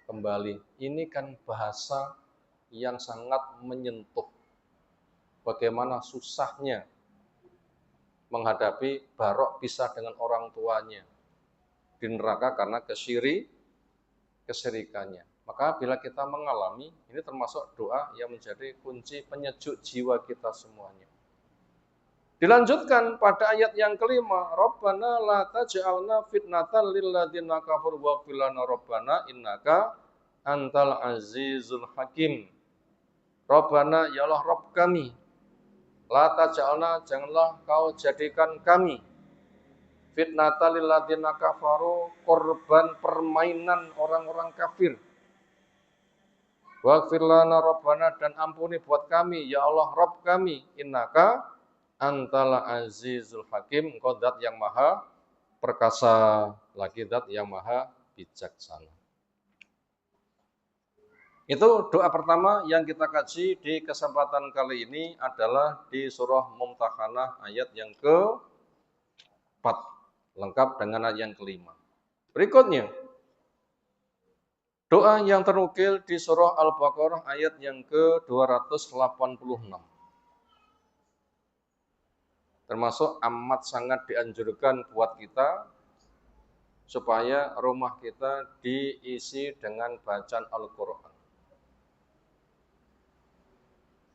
kembali. Ini kan bahasa yang sangat menyentuh bagaimana susahnya menghadapi barok pisah dengan orang tuanya di neraka karena kesirikannya. Maka bila kita mengalami, ini termasuk doa yang menjadi kunci penyejuk jiwa kita semuanya. Dilanjutkan pada ayat yang kelima, Rabbana la taj'alna fitnatan lil ladzina kafaru waghfir lana Rabbana innaka antal azizul hakim. Rabbana ya Allah Rabb kami, la taj'alna janganlah kau jadikan kami fitnatan lil ladzina kafaru korban permainan orang-orang kafir. Waghfir lana Rabbana dan ampuni buat kami ya Allah Rabb kami innaka antala azizul hakim, engkau zat yang maha perkasa, lagi zat yang maha bijaksana. Itu doa pertama yang kita kaji di kesempatan kali ini adalah di surah Mumtahanah ayat yang ke-4, lengkap dengan ayat yang kelima. Berikutnya, doa yang ternukil di surah Al-Baqarah ayat yang ke-286. Termasuk amat sangat dianjurkan buat kita supaya rumah kita diisi dengan bacaan Al-Quran.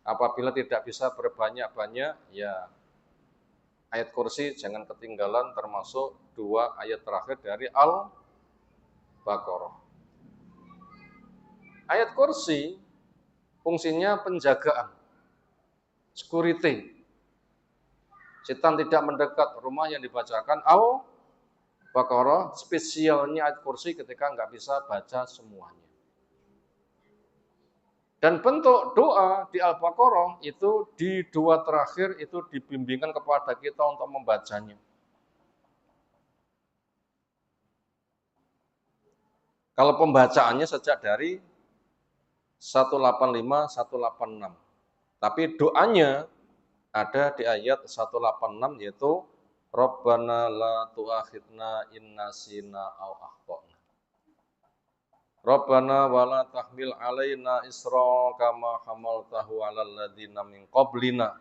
Apabila tidak bisa berbanyak-banyak, ya ayat kursi jangan ketinggalan termasuk 2 ayat terakhir dari Al-Baqarah. Ayat kursi fungsinya penjagaan, security. Setan tidak mendekat rumah yang dibacakan Al-Baqarah, spesialnya ayat kursi ketika nggak bisa baca semuanya. Dan bentuk doa di Al-Baqarah itu di 2 terakhir itu dibimbingkan kepada kita untuk membacanya. Kalau pembacaannya sejak dari 185, 186. Tapi doanya ada di ayat 186 yaitu Rabbana la tu'akhidna in nasina aw akhtana. Rabbana wa la tahmil alaina isra kama hamaltahu 'alal ladzina min qablina.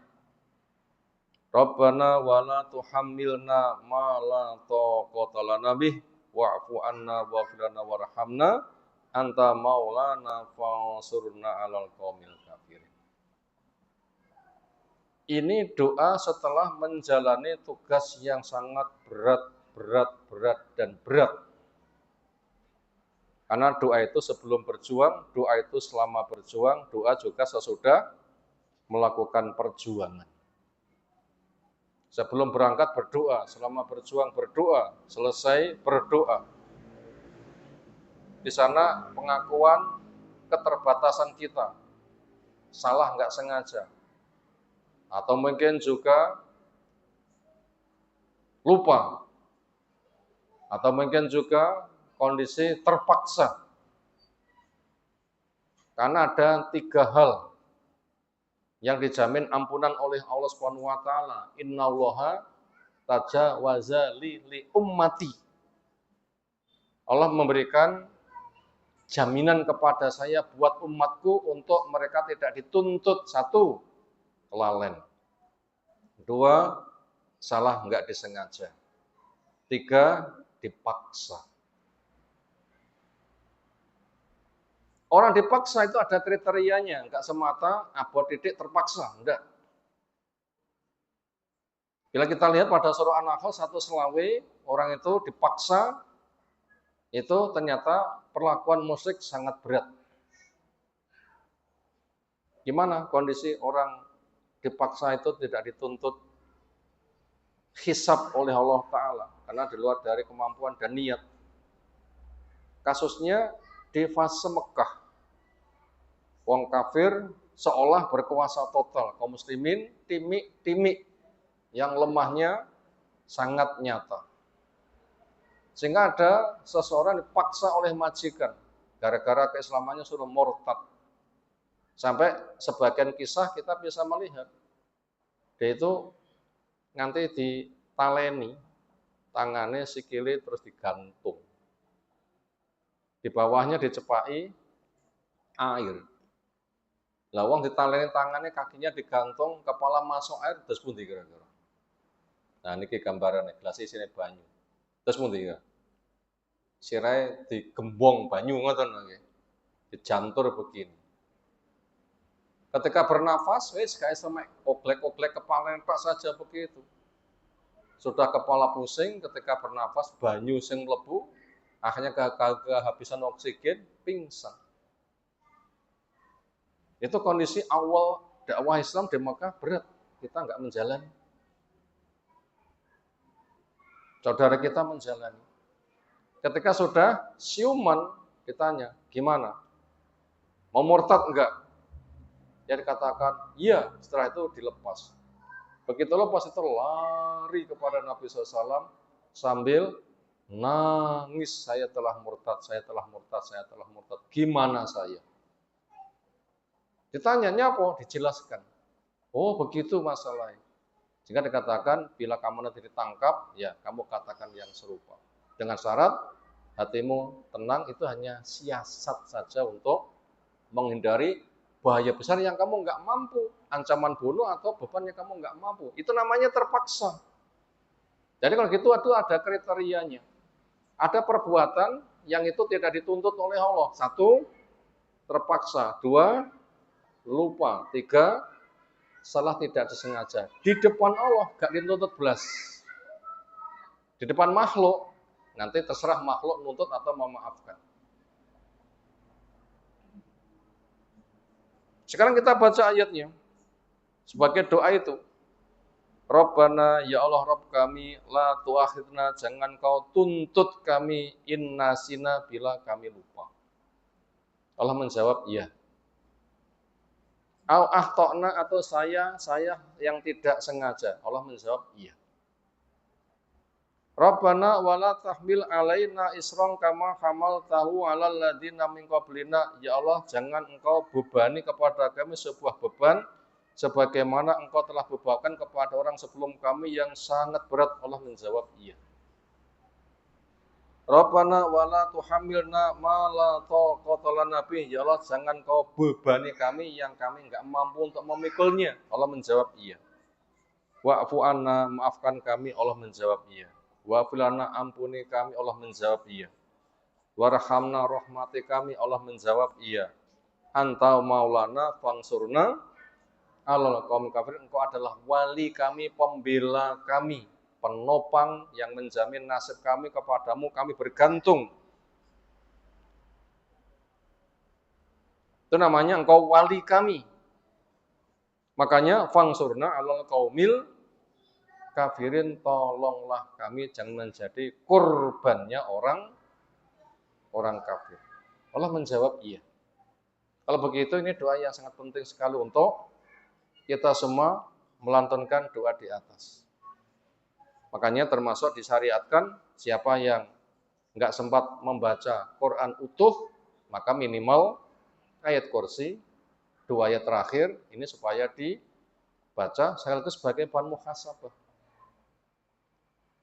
Rabbana wa la tuhammilna ma la taqata lana bih wa'fu 'anna waghfir lana warhamna anta maulana fansurna 'alal qaumil kafirin. Ini doa setelah menjalani tugas yang sangat berat dan berat. Karena doa itu sebelum berjuang, doa itu selama berjuang, doa juga sesudah melakukan perjuangan. Sebelum berangkat berdoa, selama berjuang berdoa, selesai berdoa. Di sana pengakuan keterbatasan kita, salah nggak sengaja, atau mungkin juga lupa, atau mungkin juga kondisi terpaksa. Karena ada 3 hal yang dijamin ampunan oleh Allah Subhanahu wa taala. Innallaha tajawaza li ummati. Allah memberikan jaminan kepada saya buat umatku untuk mereka tidak dituntut. 1, kelalaian. 2, salah enggak disengaja. 3, dipaksa. Orang dipaksa itu ada kriterianya, enggak semata abot titik terpaksa, enggak. Bila kita lihat pada surah An-Nahl 1:11, orang itu dipaksa, itu ternyata perlakuan musyrik sangat berat. Gimana kondisi orang dipaksa itu tidak dituntut hisab oleh Allah Ta'ala, karena di luar dari kemampuan dan niat. Kasusnya di fase Mekah. Wong kafir seolah berkuasa total, kaum muslimin timik yang lemahnya sangat nyata. Sehingga ada seseorang dipaksa oleh majikan, gara-gara keislamannya sudah murtad. Sampai sebagian kisah kita bisa melihat, dia itu nanti ditaleni, tangannya sikile terus digantung. Di bawahnya dicepai air. Lawang ditaleni tangannya, kakinya digantung, kepala masuk air, terus pundi kira-kira. Nah, ini gambarannya, gelas isinya banyu. Terus pundi kira. Sirai digembong banyu ngoten nggih. Dijantur begini. Ketika bernafas, wis kayak sama oglek-oglek kepala pak saja begitu. Sudah kepala pusing, ketika bernafas banyu sing mlebu, akhirnya kehabisan oksigen, pingsan. Itu kondisi awal dakwah Islam di Mekah berat. Kita nggak menjalani. Saudara kita menjalani. Ketika sudah siuman, ditanya, gimana? Mau murtad enggak? Dia dikatakan, iya, setelah itu dilepas. Begitu lepas itu lari kepada Nabi SAW sambil nangis, saya telah murtad, saya telah murtad, saya telah murtad. Gimana saya? Ditanya, apa? Dijelaskan. Oh, begitu masalahnya. Sehingga dikatakan, bila kamu nanti ditangkap, ya kamu katakan yang serupa. Dengan syarat, hatimu tenang, itu hanya siasat saja untuk menghindari bahaya besar yang kamu nggak mampu. Ancaman bunuh atau beban yang kamu nggak mampu. Itu namanya terpaksa. Jadi kalau gitu itu ada kriterianya. Ada perbuatan yang itu tidak dituntut oleh Allah. 1, terpaksa. 2, lupa. 3, salah tidak disengaja. Di depan Allah gak dituntut belas. Di depan makhluk, nanti terserah makhluk nuntut atau memaafkan. Sekarang kita baca ayatnya. Sebagai doa itu. Rabbana, ya Allah Rabb kami, la tuakhidna, jangan kau tuntut kami, innasina, bila kami lupa. Allah menjawab, iya. Au ahtokna, atau saya yang tidak sengaja. Allah menjawab, iya. Rabbana wala tahmil alaina isron kama hamaltahu alal ladzina min qablina. Ya Allah, jangan engkau bebani kepada kami sebuah beban sebagaimana engkau telah bebankan kepada orang sebelum kami yang sangat berat. Allah menjawab, iya. Rabbana wala tuhamilna ma la taqata lana bih. Ya Allah, jangan kau bebani kami yang kami enggak mampu untuk memikulnya. Allah menjawab, iya. Wa'fu anna, maafkan kami. Allah menjawab, iya. Wa'fu lana, ampuni kami. Allah menjawab, iya. Warhamna, rahmati kami. Allah menjawab, iya. Anta maulana fangsurna alal qaum kafir. Engkau adalah wali kami, pembela kami, penopang yang menjamin nasib kami kepadamu, kami bergantung. Itu namanya engkau wali kami. Makanya fangsurna alal qaumil kafirin, tolonglah kami jangan menjadi korbannya orang kafir. Allah menjawab iya. Kalau begitu ini doa yang sangat penting sekali untuk kita semua melantunkan doa di atas. Makanya termasuk disyariatkan siapa yang nggak sempat membaca Quran utuh, maka minimal ayat kursi, 2 ayat terakhir, ini supaya dibaca sekaligus sebagai bahan muhasabah.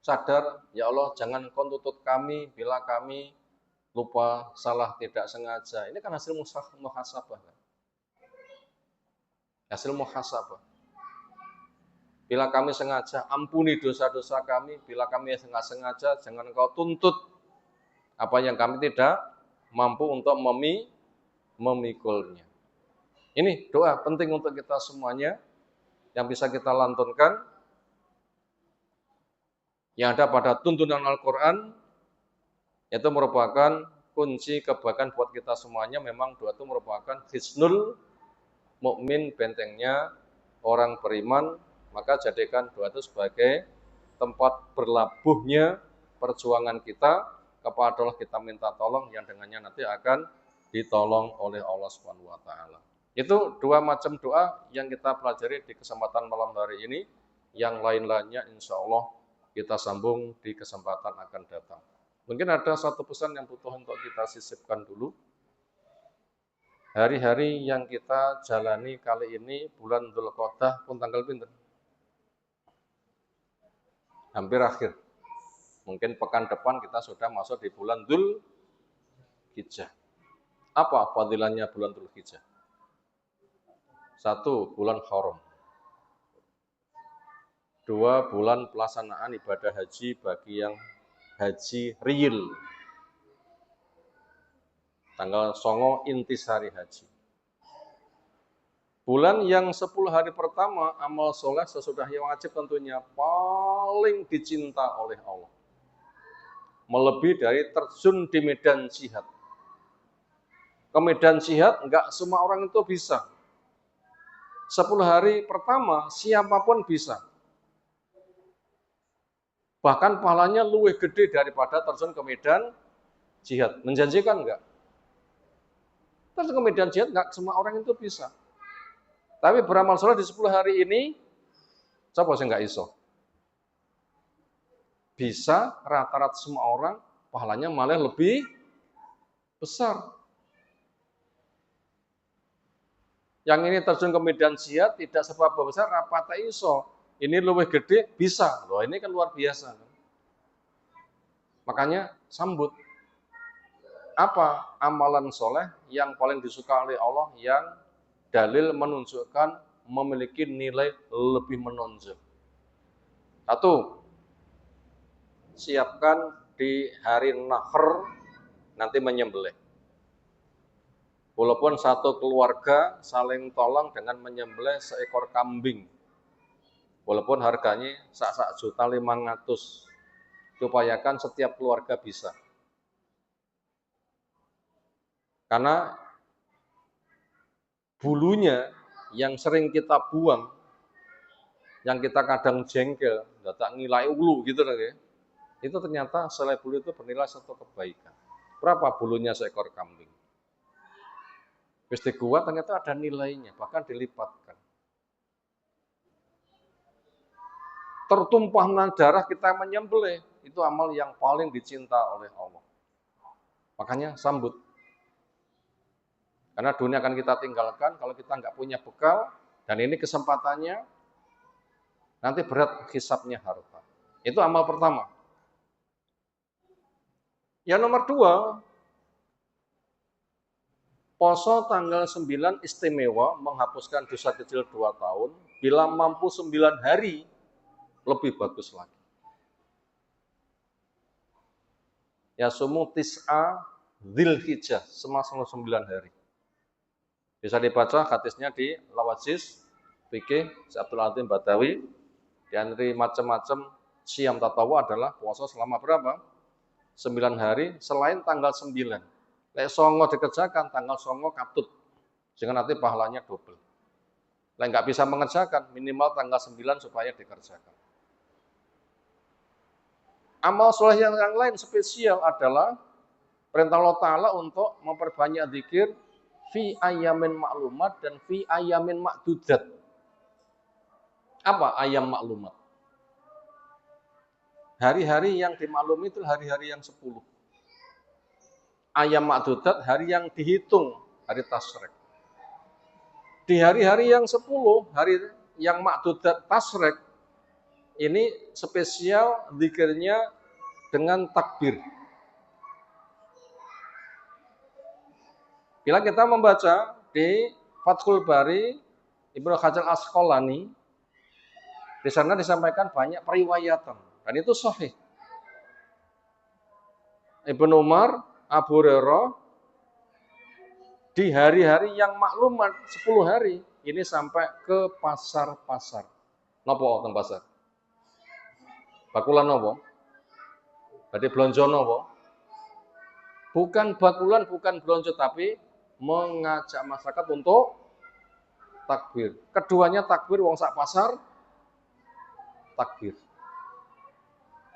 Sadar, ya Allah jangan kau tuntut kami bila kami lupa, salah, tidak sengaja. Ini kan hasil muhasabah. Hasil muhasabah. Bila kami sengaja, ampuni dosa-dosa kami. Bila kami nggak sengaja, jangan kau tuntut apa yang kami tidak mampu untuk memikulnya. Ini doa penting untuk kita semuanya yang bisa kita lantunkan. Yang ada pada tuntunan Al-Quran, itu merupakan kunci kebaikan buat kita semuanya. Memang doa itu merupakan hisnul mukmin, bentengnya orang beriman. Maka jadikan doa itu sebagai tempat berlabuhnya perjuangan kita kepada Allah, kita minta tolong yang dengannya nanti akan ditolong oleh Allah Subhanahu wa taala. Itu 2 macam doa yang kita pelajari di kesempatan malam hari ini. Yang lain-lainnya insya Allah kita sambung di kesempatan akan datang. Mungkin ada satu pesan yang butuh untuk kita sisipkan dulu. Hari-hari yang kita jalani kali ini bulan Dzulqa'dah pun tanggal pinten? Hampir akhir. Mungkin pekan depan kita sudah masuk di bulan Dzulhijjah. Apa fadilahnya bulan Dzulhijjah? 1, bulan haram. 2, bulan pelaksanaan ibadah haji bagi yang haji real. Tanggal 9 intisari haji. Bulan yang 10 hari pertama amal soleh sesudah yang wajib tentunya paling dicinta oleh Allah. Melebihi dari terjun di medan jihad. Ke medan jihad enggak semua orang itu bisa. 10 hari pertama siapapun bisa. Bahkan pahalanya luwih gede daripada terjun ke medan jihad. Menjanjikan enggak? Terjun ke medan jihad enggak semua orang itu bisa. Tapi beramal soleh di 10 hari ini, siapa sih enggak iso? Bisa rata-rata semua orang, pahalanya malah lebih besar. Yang ini terjun ke medan jihad tidak seberapa besar, rapata iso. Ini lebih gede, bisa. Loh, ini kan luar biasa. Makanya sambut. Apa amalan soleh yang paling disuka oleh Allah yang dalil menunjukkan memiliki nilai lebih menonjol? 1, siapkan di hari Nahr nanti menyembelih. Walaupun satu keluarga saling tolong dengan menyembelih seekor kambing. Walaupun harganya sak 1.500.000. Upayakan setiap keluarga bisa. Karena bulunya yang sering kita buang, yang kita kadang jengkel, tak ngilai ulu gitu ya. Itu ternyata selai bulu itu bernilai satu kebaikan. Berapa bulunya seekor kambing? Terus dikuat ternyata ada nilainya, bahkan dilipatkan. Tertumpahnya darah kita menyembelih, itu amal yang paling dicinta oleh Allah. Makanya sambut. Karena dunia akan kita tinggalkan kalau kita nggak punya bekal, dan ini kesempatannya, nanti berat hisabnya harta. Itu amal pertama. Yang nomor 2, poso tanggal 9 istimewa menghapuskan dosa kecil 2 tahun, bila mampu 9 hari, lebih bagus lagi. Ya sumu tis'a Dzulhijjah, semasa 9 hari. Bisa dibaca hadisnya di Lawazis Fikih Abdul Azim Badawi. Di antara macam-macam siam tatawu adalah puasa selama berapa? 9 hari selain tanggal 9. Lek songo dikerjakan tanggal songo katut. Sehingga nanti pahalanya double. Lek nggak bisa mengerjakan minimal tanggal 9 supaya dikerjakan. Amal soleh yang lain spesial adalah perintah Allah Ta'ala untuk memperbanyak zikir fi ayamin maklumat dan fi ayamin makdudat. Apa ayam maklumat? Hari-hari yang dimaklumi itu hari-hari yang 10. Ayam makdudat, hari yang dihitung, hari tasrek. Di hari-hari yang 10, hari yang makdudat tasrek, ini spesial zikirnya dengan takbir. Bila kita membaca di Fathul Bari, Ibnu Hajar Asqalani, di sana disampaikan banyak periwayatan, dan itu sahih. Ibnu Umar, Abu Hurairah, di hari-hari yang maklumat 10 hari, ini sampai ke pasar-pasar. Napa wonten pasar? Bakulan napa? Berarti blonjo napa? Bukan bakulan, bukan blonjo, tapi mengajak masyarakat untuk takbir. Keduanya takbir, wong sak pasar takbir.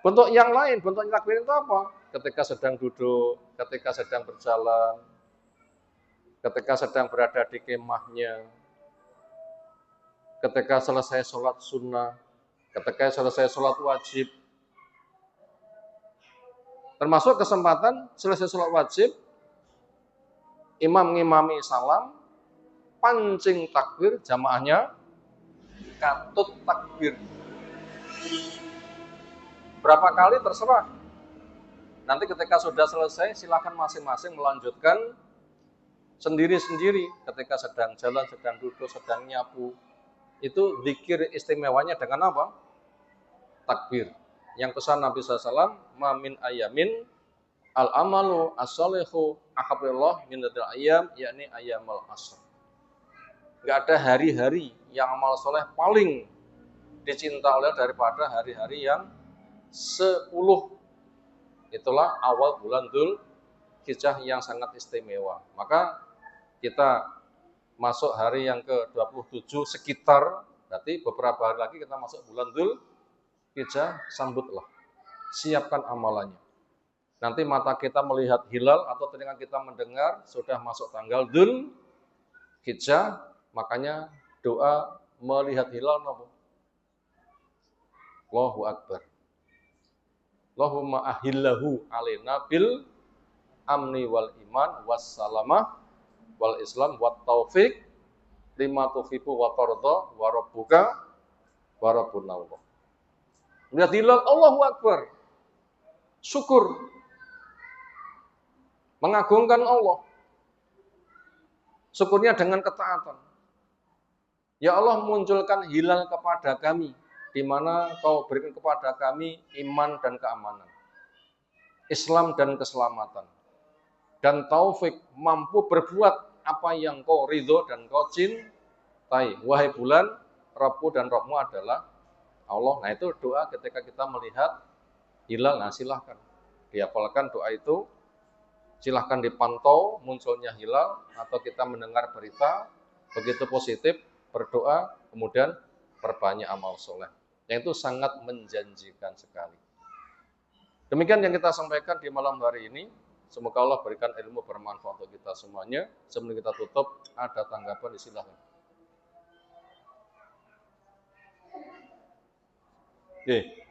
Bentuk yang lain, bentuk takbir itu apa? Ketika sedang duduk, ketika sedang berjalan, ketika sedang berada di kemahnya, ketika selesai sholat sunnah, ketika selesai sholat wajib. Termasuk kesempatan selesai sholat wajib, imam ngimami salam, pancing takbir, jamaahnya katut takbir. Berapa kali terserah. Nanti ketika sudah selesai, silakan masing-masing melanjutkan sendiri-sendiri. Ketika sedang jalan, sedang duduk, sedang nyapu, itu zikir istimewanya dengan apa? Takbir. Yang pesan Nabi SAW, ma min ayamin al-amalu as-salihu ahabbillah min ayam, yakni ayamal asr. Enggak ada hari-hari yang amal soleh paling dicinta oleh daripada hari-hari yang 10. Itulah awal bulan Dzulhijjah yang sangat istimewa. Maka kita masuk hari yang ke-27 sekitar, berarti beberapa hari lagi kita masuk bulan Dzulhijjah, sambutlah. Siapkan amalannya. Nanti mata kita melihat hilal atau telinga kita mendengar sudah masuk tanggal Dzulhijjah, makanya doa melihat hilal napa? Allahu Akbar. Allahumma ahillahu alaina bil amni wal iman was salamah wal islam wat taufiq lima tuhibu wa tarda wa rabbuka wa rabbuna Allah. Lihat hilal, Allahu Akbar. Syukur. Mengagungkan Allah. Syukurnya dengan ketaatan. Ya Allah, munculkan hilal kepada kami, di mana Kau berikan kepada kami iman dan keamanan, Islam dan keselamatan, dan taufik mampu berbuat apa yang Kau ridho dan Kau cintai. Wahai bulan, Rabbu dan Rabbmu adalah Allah. Nah itu doa ketika kita melihat hilal. Nah silahkan dihafalkan doa itu, silahkan dipantau munculnya hilal, atau kita mendengar berita begitu positif, berdoa, kemudian perbanyak amal soleh. Yang itu sangat menjanjikan sekali. Demikian yang kita sampaikan di malam hari ini. Semoga Allah berikan ilmu bermanfaat untuk kita semuanya. Sebelum kita tutup, ada tanggapan, silakan. Oke.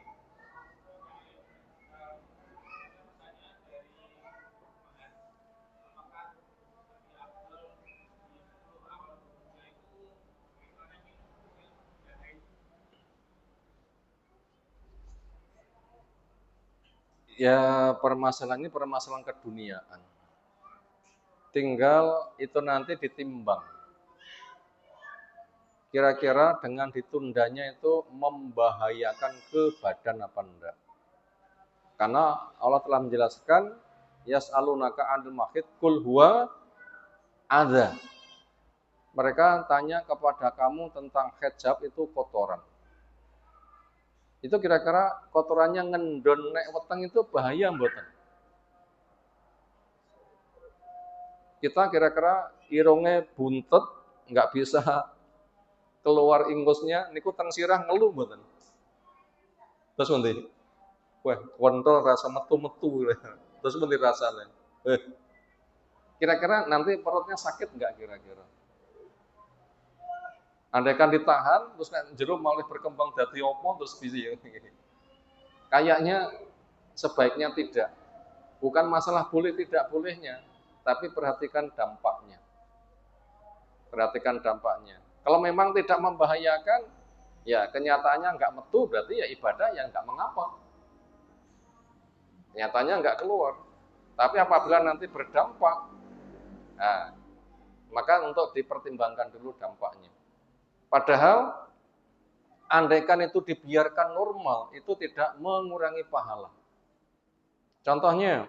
Ya, permasalahan ini permasalahan keduniaan. Tinggal itu nanti ditimbang. Kira-kira dengan ditundanya itu membahayakan ke badan apa enggak. Karena Allah telah menjelaskan, yas'alunaka 'anil mahid qul huwa adza. Mereka tanya kepada kamu tentang hijab, itu kotoran. Itu kira-kira kotorannya ngendon nek weteng itu bahaya mboten? Kita kira-kira irunge buntet, nggak bisa keluar ingusnya, niku teng sirah ngeluh mboten? Terus nanti Wah, kontol rasa metu-metu. Terus mesti rasanya. Kira-kira nanti perutnya sakit nggak kira-kira? Andaikan ditahan, terus jeruk malah berkembang dadi opo, terus bisa kayaknya sebaiknya tidak. Bukan masalah boleh tidak bolehnya, tapi perhatikan dampaknya. Perhatikan dampaknya. Kalau memang tidak membahayakan, ya kenyataannya nggak metu, berarti ya ibadah yang nggak mengapa. Nyatanya nggak keluar. Tapi apabila nanti berdampak, nah, maka untuk dipertimbangkan dulu dampaknya. Padahal, andaikan itu dibiarkan normal, itu tidak mengurangi pahala. Contohnya,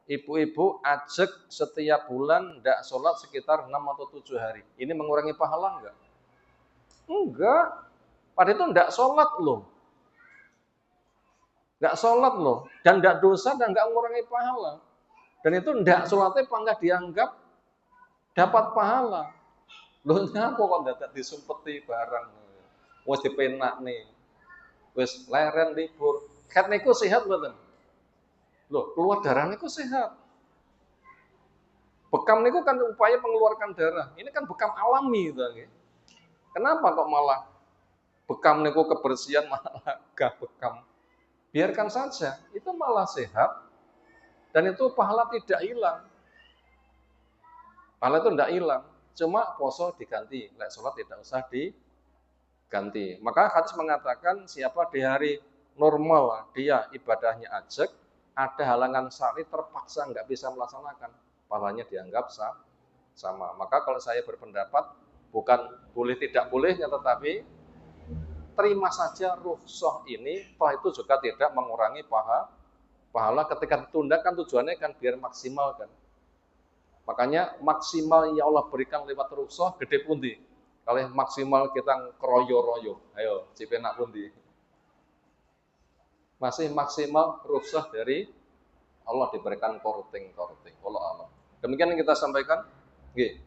ibu-ibu ajak setiap bulan tidak sholat sekitar 6 atau 7 hari. Ini mengurangi pahala enggak? Enggak. Padahal itu enggak sholat loh. Enggak sholat loh. Dan enggak dosa dan enggak mengurangi pahala. Dan itu enggak sholatnya enggak dianggap dapat pahala. Loh nyapa kok enggak disumpeti barang. Wis dipenak nih. Wis leren libur. Ket niku sehat mboten? Loh, keluar darah niku sehat. Bekam niku kan upaya mengeluarkan darah. Ini kan bekam alami gitu. Kenapa kok malah bekam niku kebersihan malah gak bekam? Biarkan saja, itu malah sehat dan itu pahala tidak hilang. Pahala itu tidak hilang, cuma poso diganti, lek sholat tidak usah diganti. Maka hadis mengatakan siapa di hari normal dia ibadahnya ajak, ada halangan syar'i terpaksa nggak bisa melaksanakan, pahalanya dianggap sama. Maka kalau saya berpendapat bukan boleh tidak bolehnya, tetapi terima saja rukhsah ini, toh itu juga tidak mengurangi pahala ketika ditunda kan tujuannya kan biar maksimal kan. Makanya maksimal yang Allah berikan lewat rukhsah gede pundi. Kalau maksimal kita keroyo-royo, ayo cipenak pundi. Masih maksimal rukhsah dari Allah diberikan korting-korting. Allah. Demikian yang kita sampaikan. Nggih.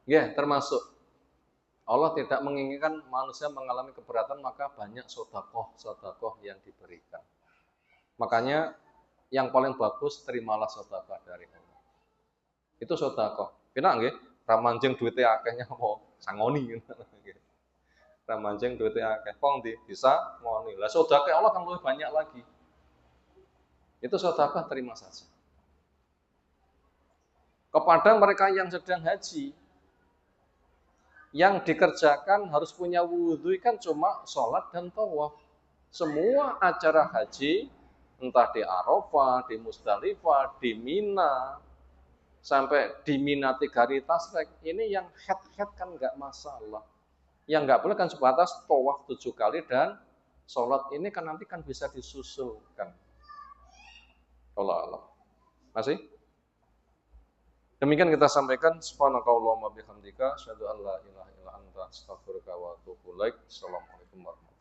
Ya, termasuk Allah tidak menginginkan manusia mengalami keberatan, maka banyak sodakoh yang diberikan. Makanya yang paling bagus terimalah sodakoh dari Allah. Itu sodakoh. Kena nggih? Ramanjing duitnya akehnya apa? Sangoni. Ramanjing duitnya akeh. Kong bisa ngoni. Lah sodakoh Allah kan lebih banyak lagi. Itu sodakoh terima saja. Kepada mereka yang sedang haji, yang dikerjakan harus punya wudhu kan cuma sholat dan tawaf. Semua acara haji, entah di Arafah, di Musdalifah, di Mina, sampai di Mina 3 hari tasrek, ini yang head kan nggak masalah. Yang nggak boleh kan sebatas tawaf 7 kali dan sholat ini kan nanti kan bisa disusulkan. Allah. Masih? Demikian kita sampaikan. Subhanakallahumma bihamdika asyhadu an la ilaha illa anta astaghfiruka wa atubu ilaik. Assalamualaikum warahmatullahi wabarakatuh.